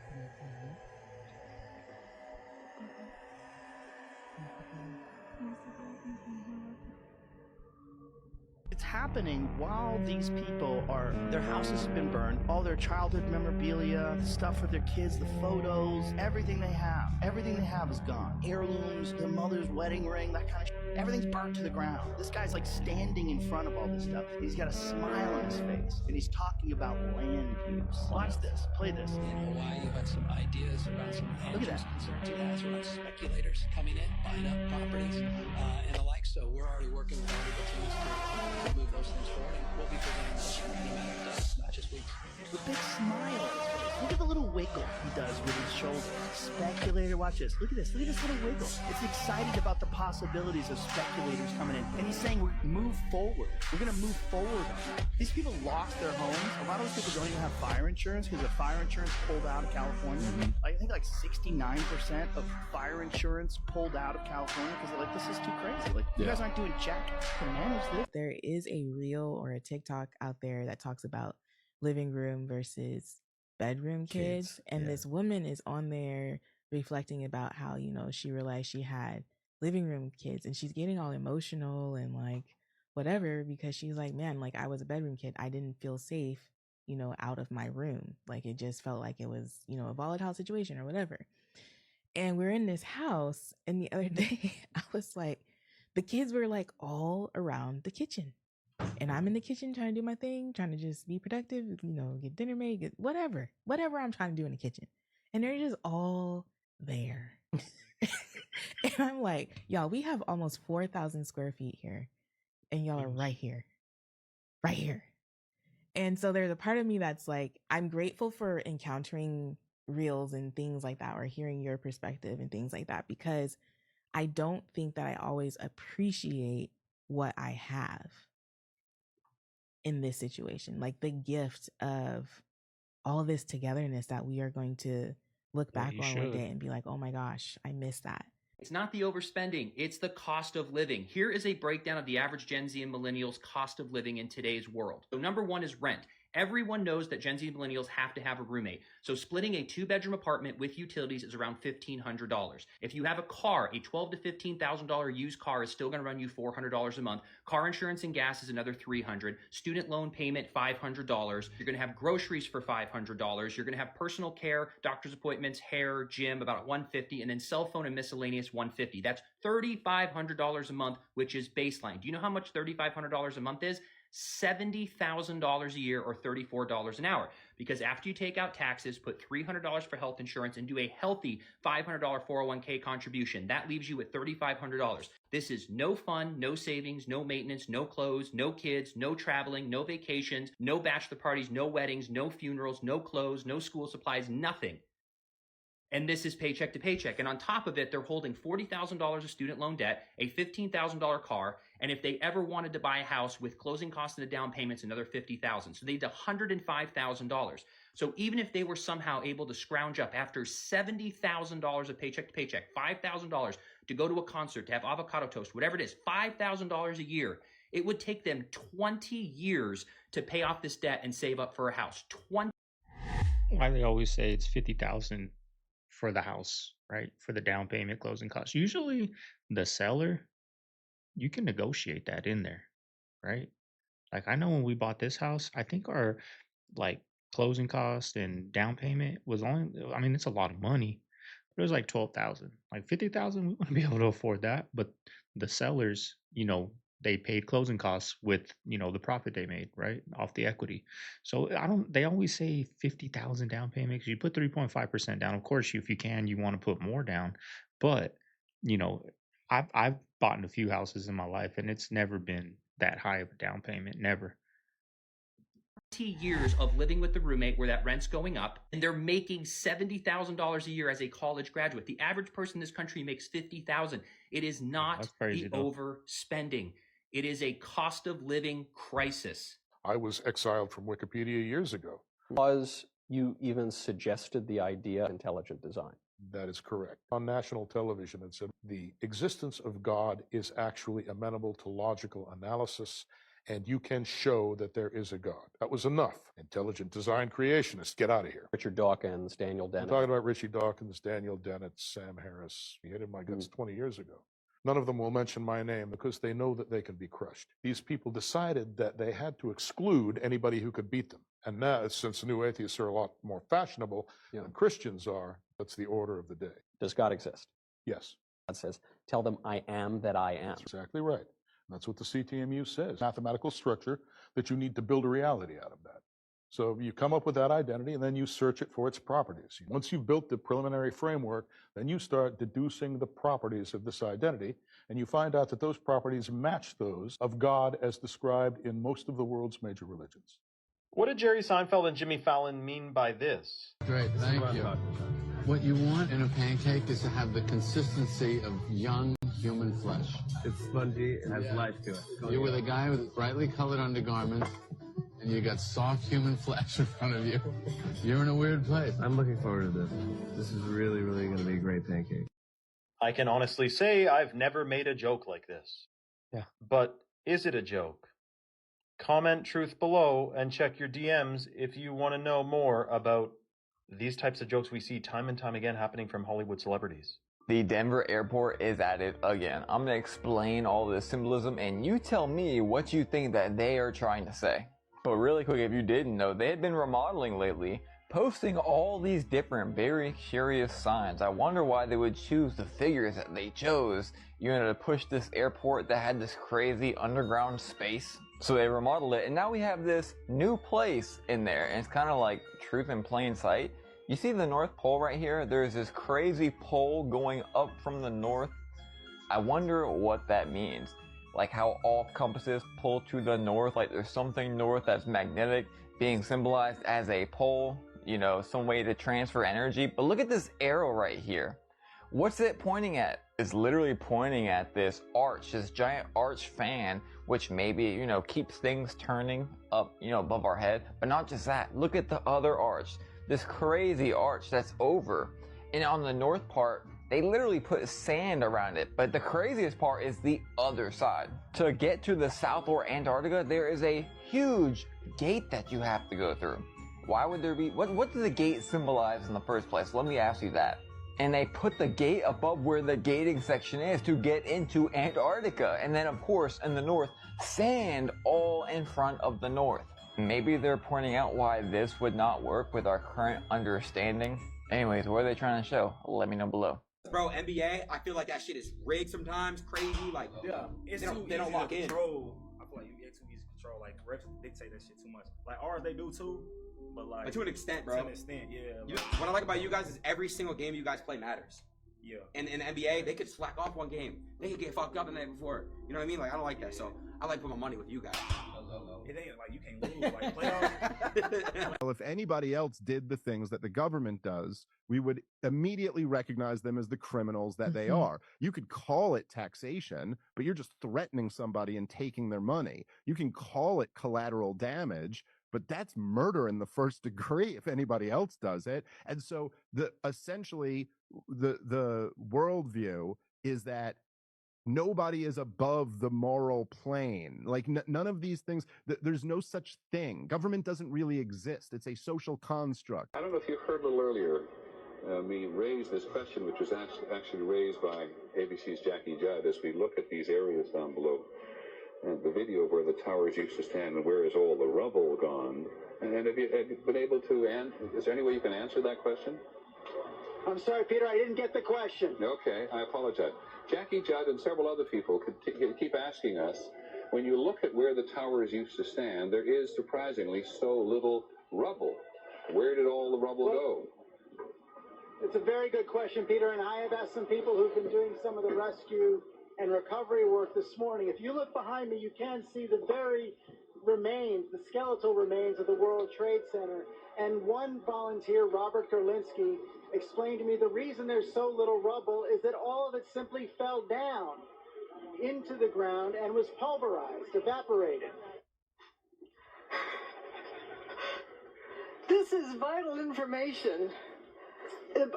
It's happening while these people are, their houses have been burned, all their childhood memorabilia, the stuff for their kids, the photos, everything they have is gone. Heirlooms, their mother's wedding ring, that kind of shit. Everything's burnt to the ground. This guy's like standing in front of all this stuff. And he's got a smile on his face, and he's talking about land use. Watch this, play this. In Hawaii, you have some ideas about some land use concerns you guys around speculators coming in, buying up properties, and the like. So we're already working with our legal teams to move those things forward, and we'll be presenting those in a matter of days, not just weeks. The big smile on his face. Look at the little wiggle he does with his shoulder. Speculator, watch this. Look at this. Look at this little wiggle. It's excited about the possibilities of speculators coming in. And he's saying, move forward. We're going to move forward. These people lost their homes. A lot of those people don't even have fire insurance because the fire insurance pulled out of California. I think like 69% of fire insurance pulled out of California because they're like, this is too crazy. Like, you guys aren't doing jack to manage this. There is a reel or a TikTok out there that talks about living room versus bedroom kids. And this woman is on there reflecting about how, you know, she realized she had living room kids and she's getting all emotional and like whatever because she's like, man, like I was a bedroom kid. I didn't feel safe, you know, out of my room. Like it just felt like it was, you know, a volatile situation or whatever. And we're in this house and the other day I was like, the kids were like all around the kitchen. And I'm in the kitchen trying to do my thing, trying to just be productive, you know, get dinner made, get whatever I'm trying to do in the kitchen. And they're just all there. And I'm like, y'all, we have almost 4,000 square feet here. And y'all are right here. Right here. And so there's a part of me that's like, I'm grateful for encountering reels and things like that or hearing your perspective and things like that because I don't think that I always appreciate what I have in this situation, like the gift of all this togetherness that we are going to look back on one day and be like, oh my gosh, I missed that. It's not the overspending, it's the cost of living. Here is a breakdown of the average Gen Z and millennials cost of living in today's world. So number one is rent. Everyone knows that Gen Z and millennials have to have a roommate. So splitting a 2-bedroom apartment with utilities is around $1,500. If you have a car, a $12,000 to $15,000 used car is still going to run you $400 a month. Car insurance and gas is another $300. Student loan payment, $500. You're going to have groceries for $500. You're going to have personal care, doctor's appointments, hair, gym, about $150, and then cell phone and miscellaneous $150. That's $3,500 a month, which is baseline. Do you know how much $3,500 a month is? $70,000 a year or $34 an hour. Because after you take out taxes, put $300 for health insurance and do a healthy $500 401k contribution, that leaves you at $3,500. This is no fun, no savings, no maintenance, no clothes, no kids, no traveling, no vacations, no bachelor parties, no weddings, no funerals, no clothes, no school supplies, nothing. And this is paycheck to paycheck. And on top of it, they're holding $40,000 of student loan debt, a $15,000 car, and if they ever wanted to buy a house with closing costs and the down payments, another $50,000. So they need $105,000. So even if they were somehow able to scrounge up after $70,000 of paycheck to paycheck, $5,000 to go to a concert, to have avocado toast, whatever it is, $5,000 a year, it would take them 20 years to pay off this debt and save up for a house. Why they always say it's $50,000 for the house, right? For the down payment, closing costs. Usually the seller, you can negotiate that in there, right? Like I know when we bought this house, I think our like closing cost and down payment was only, I mean, it's a lot of money, but it was like 12,000. Like 50,000, we wouldn't be able to afford that. But the sellers, you know, they paid closing costs with, you know, the profit they made, right, off the equity. So I don't. They always say 50,000 down payment. 'Cause you put 3.5% down. Of course, if you can, you want to put more down, but you know, I've bought in a few houses in my life, and it's never been that high of a down payment. Never. 20 years of living with the roommate where that rent's going up, and they're making $70,000 a year as a college graduate. The average person in this country makes $50,000. It is not crazy, the overspending. It is a cost of living crisis. I was exiled from Wikipedia years ago. Was you even suggested the idea of intelligent design? That is correct. On national television, it said the existence of God is actually amenable to logical analysis, and you can show that there is a God. That was enough. Intelligent design creationists, get out of here. Richard Dawkins, Daniel Dennett. I'm talking about Richie Dawkins, Daniel Dennett, Sam Harris. He hated my guts 20 years ago. None of them will mention my name because they know that they can be crushed. These people decided that they had to exclude anybody who could beat them. And now, since new atheists are a lot more fashionable than Christians are, that's the order of the day. Does God exist? Yes. God says, tell them I am that I am. That's exactly right. That's what the CTMU says. Mathematical structure that you need to build a reality out of that. So you come up with that identity and then you search it for its properties. Once you've built the preliminary framework, then you start deducing the properties of this identity, and you find out that those properties match those of God as described in most of the world's major religions. What did Jerry Seinfeld and Jimmy Fallon mean by this? Great, thank you. What you want in a pancake is to have the consistency of young human flesh. It's spongy, it has life to it. You're with a guy with brightly colored undergarments, and you got soft human flesh in front of you. You're in a weird place. I'm looking forward to this. This is really, really going to be a great pancake. I can honestly say I've never made a joke like this. Yeah. But is it a joke? Comment truth below and check your DMs if you want to know more about these types of jokes we see time and time again happening from Hollywood celebrities. The Denver airport is at it again. I'm going to explain all this symbolism and you tell me what you think that they are trying to say. But really quick, if you didn't know, they had been remodeling lately, posting all these different very curious signs. I wonder why they would choose the figures that they chose, you know, to push this airport that had this crazy underground space. So they remodeled it, and now we have this new place in there, and it's kind of like truth in plain sight. You see the North Pole right here? There's this crazy pole going up from the north. I wonder what that means. Like how all compasses pull to the north, like there's something north that's magnetic being symbolized as a pole, you know, some way to transfer energy. But look at this arrow right here. What's it pointing at? It's literally pointing at this arch, this giant arch fan, which maybe, you know, keeps things turning up, you know, above our head. But not just that, look at the other arch, this crazy arch that's over. And on the north part, they literally put sand around it. But the craziest part is the other side. To get to the South or Antarctica, there is a huge gate that you have to go through. Why would there be, what does the gate symbolize in the first place? Let me ask you that. And they put the gate above where the gating section is to get into Antarctica. And then of course in the north, sand all in front of the north. Maybe they're pointing out why this would not work with our current understanding. Anyways, what are they trying to show? Let me know below. Bro, NBA, I feel like that shit is rigged sometimes, crazy. Like, yeah, it's they don't lock in. Control. I feel like it's too easy to control. Like, refs dictate that shit too much. Like, ours they do too, but to an extent, bro. To an extent, yeah. Like, what I like about you guys is every single game you guys play matters. Yeah. And in the NBA, they could slack off one game. They could get fucked up the night before. You know what I mean? Like, I don't like that. So I like putting my money with you guys. It ain't like you can't lose. Like playoffs. Well, if anybody else did the things that the government does, we would immediately recognize them as the criminals that they are. You could call it taxation, but you're just threatening somebody and taking their money. You can call it collateral damage, but that's murder in the first degree if anybody else does it. And so essentially the worldview is that nobody is above the moral plane. Like none of these things, there's no such thing. Government doesn't really exist. It's a social construct. I don't know if you heard a little earlier me raise this question, which was actually raised by ABC's Jackie Judd as we look at these areas down below. And the video where the towers used to stand and where is all the rubble gone. And have you been able to, is there any way you can answer that question? I'm sorry, Peter, I didn't get the question. Okay, I apologize. Jackie Judd and several other people keep asking us when you look at where the towers used to stand, there is surprisingly so little rubble. Where did all the rubble go? It's a very good question, Peter, and I have asked some people who've been doing some of the rescue and recovery work this morning. If you look behind me, you can see the very remains, the skeletal remains of the World Trade Center. And one volunteer, Robert Gerlinsky, explained to me the reason there's so little rubble is that all of it simply fell down into the ground and was pulverized, evaporated. This is vital information.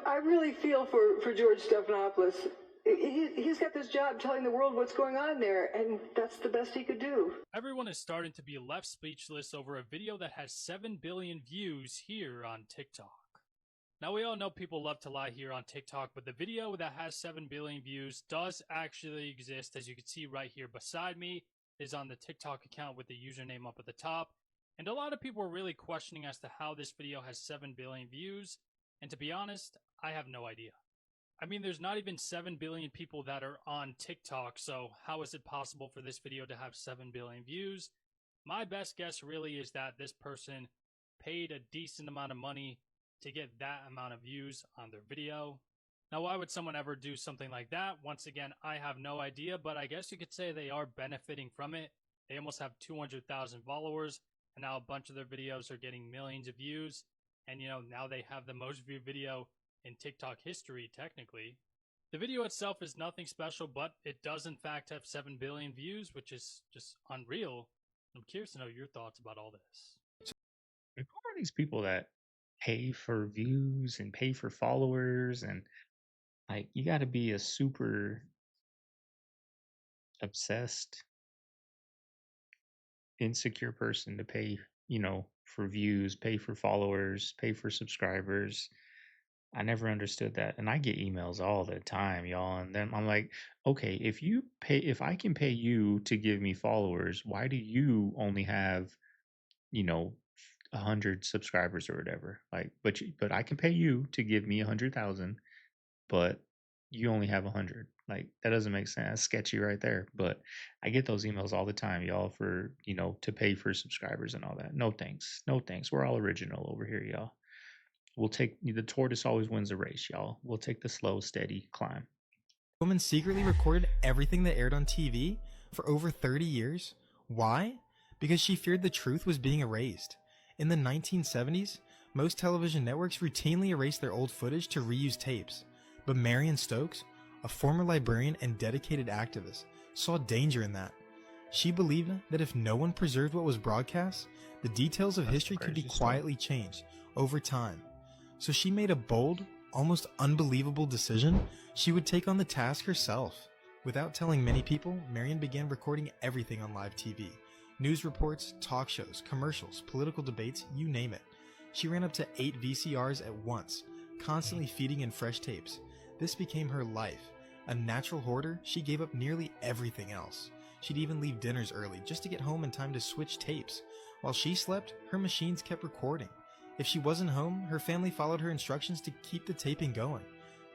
I really feel for George Stephanopoulos. He's got this job telling the world what's going on there, and that's the best he could do. Everyone is starting to be left speechless over a video that has 7 billion views here on TikTok. Now, we all know people love to lie here on TikTok, but the video that has 7 billion views does actually exist. As you can see right here beside me is on the TikTok account with the username up at the top. And a lot of people are really questioning as to how this video has 7 billion views. And to be honest, I have no idea. I mean, there's not even 7 billion people that are on TikTok, so how is it possible for this video to have 7 billion views? My best guess really is that this person paid a decent amount of money to get that amount of views on their video. Now, why would someone ever do something like that? Once again, I have no idea, but I guess you could say they are benefiting from it. They almost have 200,000 followers, and now a bunch of their videos are getting millions of views. And, you know, now they have the most viewed video in TikTok history, technically. The video itself is nothing special, but it does in fact have 7 billion views, which is just unreal. I'm curious to know your thoughts about all this. Who are these people that pay for views and pay for followers? And like, you got to be a super obsessed, insecure person to pay, you know, for views, pay for followers, pay for subscribers. I never understood that. And I get emails all the time, y'all. And then I'm like, okay, if I can pay you to give me followers, why do you only have, you know, 100 subscribers or whatever? Like, but I can pay you to give me 100,000, but you only have 100. Like, that doesn't make sense. That's sketchy right there. But I get those emails all the time, y'all, for, you know, to pay for subscribers and all that. No thanks. No thanks. We're all original over here, y'all. We'll take the tortoise always wins the race, y'all. We'll take the slow, steady climb. Woman secretly recorded everything that aired on TV for over 30 years. Why? Because she feared the truth was being erased. In the 1970s, most television networks routinely erased their old footage to reuse tapes. But Marion Stokes, a former librarian and dedicated activist, saw danger in that. She believed that if no one preserved what was broadcast, the details of history could be quietly changed over time. So she made a bold, almost unbelievable decision. She would take on the task herself. Without telling many people, Marion began recording everything on live TV. News reports, talk shows, commercials, political debates, you name it. She ran up to 8 VCRs at once, constantly feeding in fresh tapes. This became her life. A natural hoarder, she gave up nearly everything else. She'd even leave dinners early just to get home in time to switch tapes. While she slept, her machines kept recording. If she wasn't home, her family followed her instructions to keep the taping going.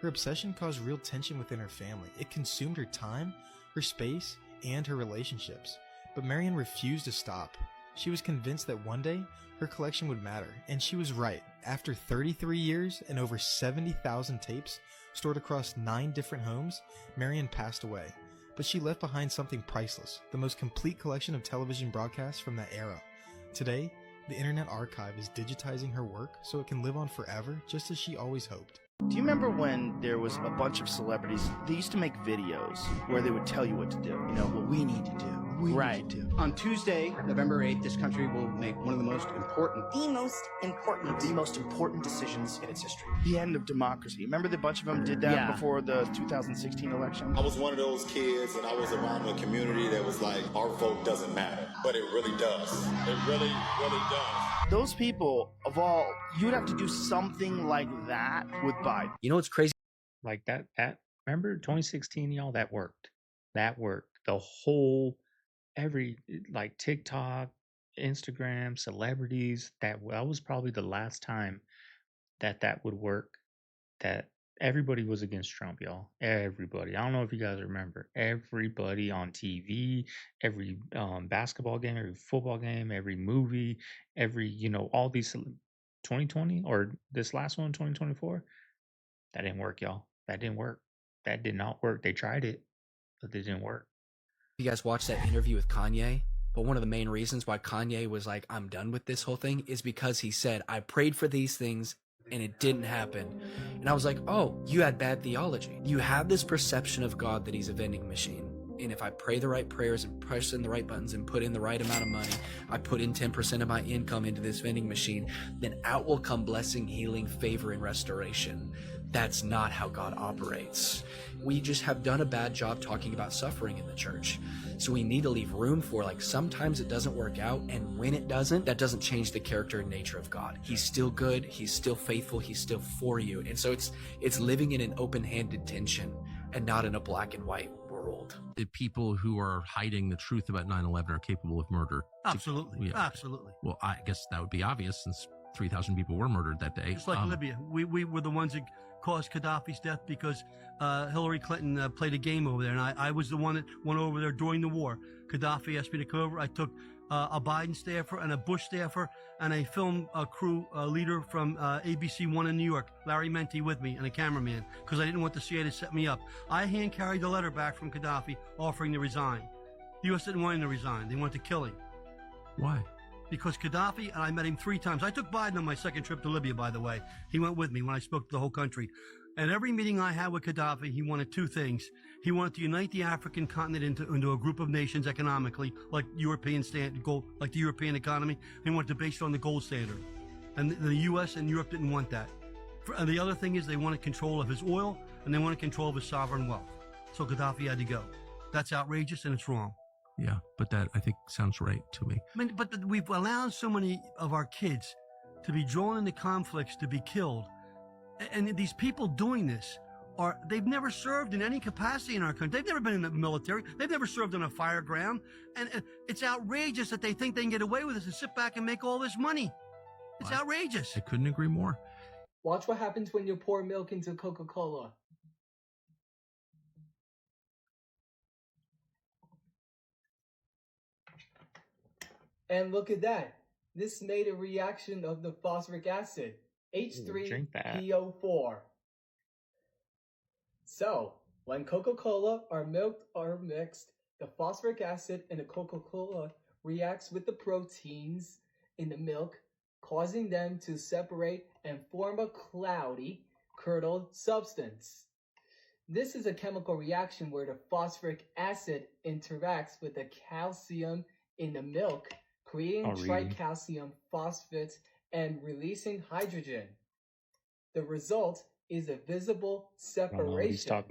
Her obsession caused real tension within her family. It consumed her time, her space, and her relationships. But Marion refused to stop. She was convinced that one day, her collection would matter, and she was right. After 33 years and over 70,000 tapes stored across 9 different homes, Marion passed away. But she left behind something priceless, the most complete collection of television broadcasts from that era. Today, the Internet Archive is digitizing her work so it can live on forever, just as she always hoped. Do you remember when there was a bunch of celebrities? They used to make videos where they would tell you what to do. You know, what we need to do. We need to do. On Tuesday, November 8th, this country will make one of the most important decisions in its history. The end of democracy. Remember the bunch of them did that before the 2016 election? I was one of those kids, and I was around a community that was like, our vote doesn't matter, but it really does. It really, really does. Those people, of all, you'd have to do something like that with Biden. You know what's crazy? Like that remember 2016, y'all? That worked. That worked. The whole, like TikTok, Instagram, celebrities, that was probably the last time that would work. That Everybody was against Trump, y'all. Everybody. I don't know if you guys remember. Everybody on TV, every basketball game, every football game, every movie, every, all these 2020 or this last one, 2024. That didn't work, y'all. That didn't work. That did not work. They tried it, but it didn't work. You guys watched that interview with Kanye? But one of the main reasons why Kanye was like, I'm done with this whole thing is because he said, I prayed for these things and it didn't happen. And I was like, oh, you had bad theology. You have this perception of God that he's a vending machine. And if I pray the right prayers and press in the right buttons and put in the right amount of money, I put in 10% of my income into this vending machine, then out will come blessing, healing, favor, and restoration. That's not how God operates. We just have done a bad job talking about suffering in the church. So we need to leave room for, like, sometimes it doesn't work out, and when it doesn't, that doesn't change the character and nature of God. He's still good, he's still faithful, he's still for you. And so it's living in an open-handed tension and not in a black and white world. The people who are hiding the truth about 9/11 are capable of murder. Absolutely. Yeah. Absolutely. Well, I guess that would be obvious since 3,000 people were murdered that day. It's like Libya. We were the ones that caused Gaddafi's death because Hillary Clinton played a game over there, and I was the one that went over there during the war. Gaddafi asked me to come over. I took a Biden staffer and a Bush staffer and a film crew leader from ABC One in New York, Larry Menti, with me, and a cameraman, because I didn't want the CIA to set me up. I hand carried the letter back from Gaddafi offering to resign. The U.S. didn't want him to resign. They wanted to kill him. Why? Because Gaddafi, and I met him 3 times. I took Biden on my second trip to Libya, by the way. He went with me when I spoke to the whole country. And every meeting I had with Gaddafi, he wanted 2 things. He wanted to unite the African continent into a group of nations economically, like the European economy. He wanted to base it on the gold standard. And the U.S. and Europe didn't want that. And the other thing is they wanted control of his oil, and they wanted control of his sovereign wealth. So Gaddafi had to go. That's outrageous, and it's wrong. Yeah, but that, I think, sounds right to me. I mean, but we've allowed so many of our kids to be drawn into conflicts, to be killed. And these people doing this they've never served in any capacity in our country. They've never been in the military. They've never served on a fire ground. And it's outrageous that they think they can get away with this and sit back and make all this money. It's outrageous. I couldn't agree more. Watch what happens when you pour milk into Coca-Cola. And look at that. This made a reaction of the phosphoric acid, H3PO4. So, when Coca-Cola or milk are mixed, the phosphoric acid in the Coca-Cola reacts with the proteins in the milk, causing them to separate and form a cloudy, curdled substance. This is a chemical reaction where the phosphoric acid interacts with the calcium in the milk, creating tricalcium phosphates and releasing hydrogen. The result is a visible separation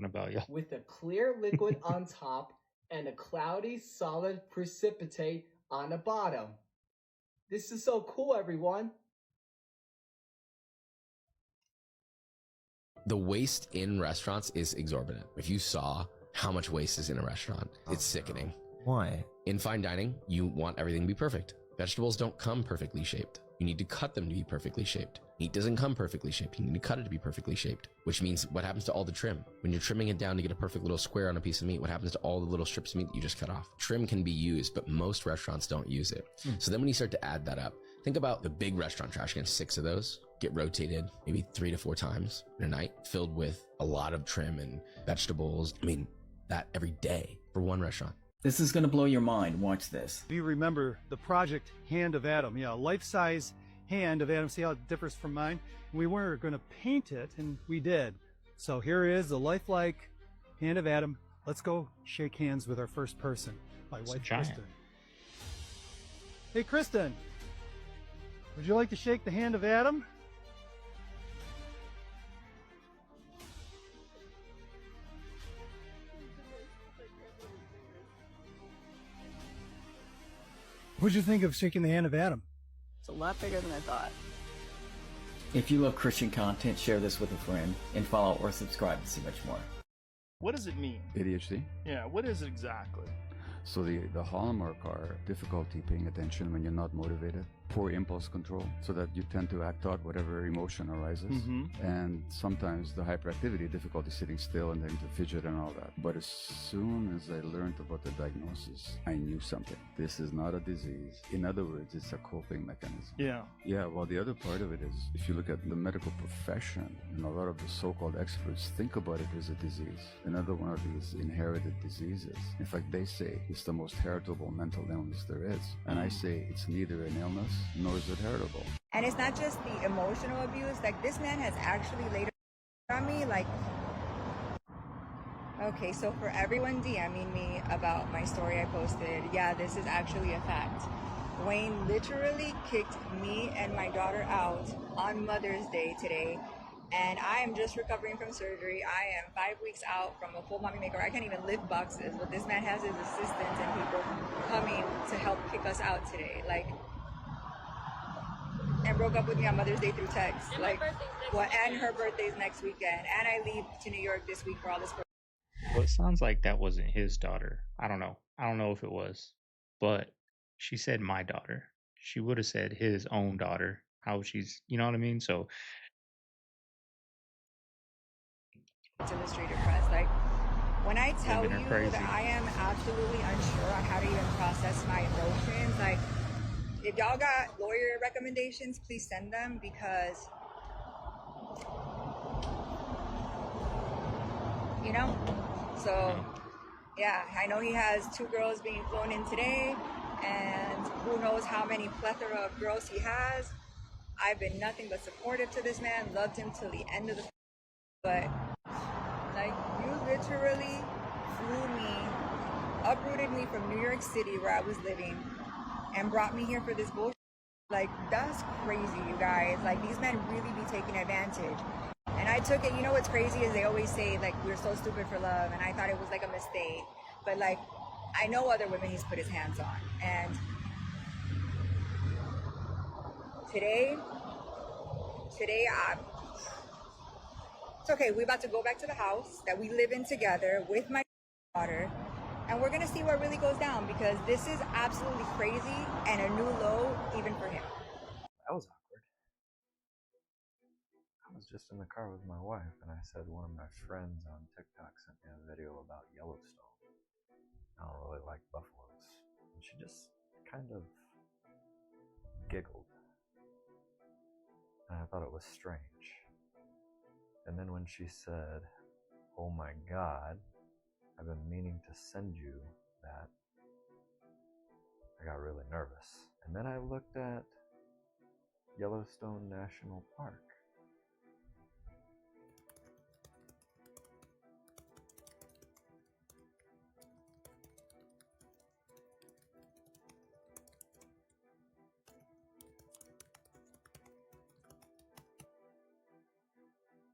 with a clear liquid on top and a cloudy solid precipitate on the bottom. This is so cool, everyone. The waste in restaurants is exorbitant. If you saw how much waste is in a restaurant, it's sickening. Why? In fine dining, you want everything to be perfect. Vegetables don't come perfectly shaped. You need to cut them to be perfectly shaped. Meat doesn't come perfectly shaped. You need to cut it to be perfectly shaped, which means what happens to all the trim? When you're trimming it down to get a perfect little square on a piece of meat, what happens to all the little strips of meat that you just cut off? Trim can be used, but most restaurants don't use it. So then when you start to add that up, think about the big restaurant trash cans, 6 of those get rotated maybe 3 to 4 times in a night, filled with a lot of trim and vegetables. I mean, that every day for one restaurant. This is going to blow your mind. Watch this. If you remember the project Hand of Adam, life-size hand of Adam. See how it differs from mine? We weren't going to paint it, and we did. So here is the lifelike Hand of Adam. Let's go shake hands with our first person, my wife, Kristen. Hey, Kristen, would you like to shake the hand of Adam? What'd you think of shaking the hand of Adam? It's a lot bigger than I thought. If you love Christian content, share this with a friend and follow or subscribe to see much more. What does it mean? ADHD? Yeah, what is it exactly? So the hallmark are difficulty paying attention when you're not motivated, poor impulse control, so that you tend to act out whatever emotion arises. And sometimes the hyperactivity, difficulty sitting still and then to fidget and all that. But as soon as I learned about the diagnosis, I knew something. This is not a disease. In other words, it's a coping mechanism. Yeah, well, the other part of it is, if you look at the medical profession, and a lot of the so-called experts think about it as a disease. Another one of these inherited diseases. In fact, they say it's the most heritable mental illness there is. And I say it's neither an illness, nor is it heritable. And it's not just the emotional abuse. Like, this man has actually laid on me, like... Okay, so for everyone DMing me about my story I posted, yeah, this is actually a fact. Wayne literally kicked me and my daughter out on Mother's Day today, and I am just recovering from surgery. I am 5 weeks out from a full mommy makeover. I can't even lift boxes, but this man has his assistants and people coming to help kick us out today. Like, and broke up with me on Mother's Day through text. And like, what? And her birthday's next weekend, and I leave to New York this week for all this. Well, it sounds like that wasn't his daughter. I don't know. I don't know if it was, but she said my daughter. She would have said his own daughter. How she's, you know what I mean? So. Illustrated Press, like, when I tell you that I am absolutely unsure on how to even process my emotions, like, if y'all got lawyer recommendations, please send them, because, you know, so yeah, I know he has 2 girls being flown in today, and who knows how many plethora of girls he has. I've been nothing but supportive to this man, loved him till the end of the, but like, you literally flew me, uprooted me from New York City where I was living, and brought me here for this bullshit. Like, that's crazy, you guys. Like, these men really be taking advantage. And I took it, you know what's crazy is they always say, like, we're so stupid for love, and I thought it was like a mistake. But like, I know other women he's put his hands on. And today, it's okay, we're about to go back to the house that we live in together with my daughter, and we're gonna see what really goes down, because this is absolutely crazy and a new low even for him. That was awkward. I was just in the car with my wife, and I said one of my friends on TikTok sent me a video about Yellowstone. I don't really like buffaloes. And she just kind of giggled. And I thought it was strange. And then when she said, "Oh my God, I've been meaning to send you that," I got really nervous. And then I looked at Yellowstone National Park.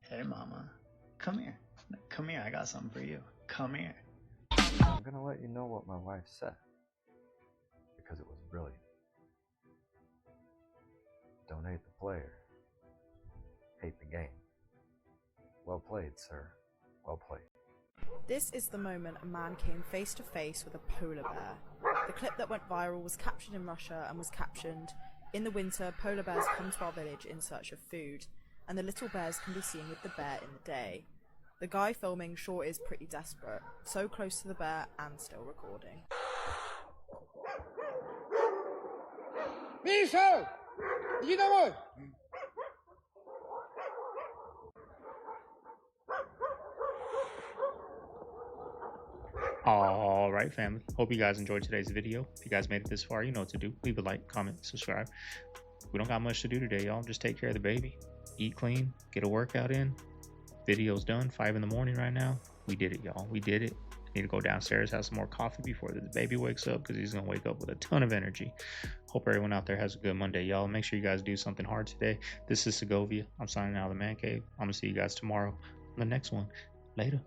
Hey mama, come here. Come here, I got something for you. Come here. I'm gonna let you know what my wife said, because it was brilliant. Don't hate the player, hate the game. Well played, sir. Well played. This is the moment a man came face to face with a polar bear. The clip that went viral was captured in Russia and was captioned, "In the winter, polar bears come to our village in search of food, and the little bears can be seen with the bear in the day." The guy filming sure is pretty desperate, so close to the bear and still recording. Миша! Иди домой! All right, family. Hope you guys enjoyed today's video. If you guys made it this far, you know what to do. Leave a like, comment, subscribe. We don't got much to do today, y'all. Just take care of the baby. Eat clean. Get a workout in. Video's done. 5 in the morning right now. We did it, y'all. We did it. Need to go downstairs, have some more coffee before the baby wakes up, because he's going to wake up with a ton of energy. Hope everyone out there has a good Monday, y'all. Make sure you guys do something hard today. This is Segovia. I'm signing out of the Man Cave. I'm going to see you guys tomorrow on the next one. Later.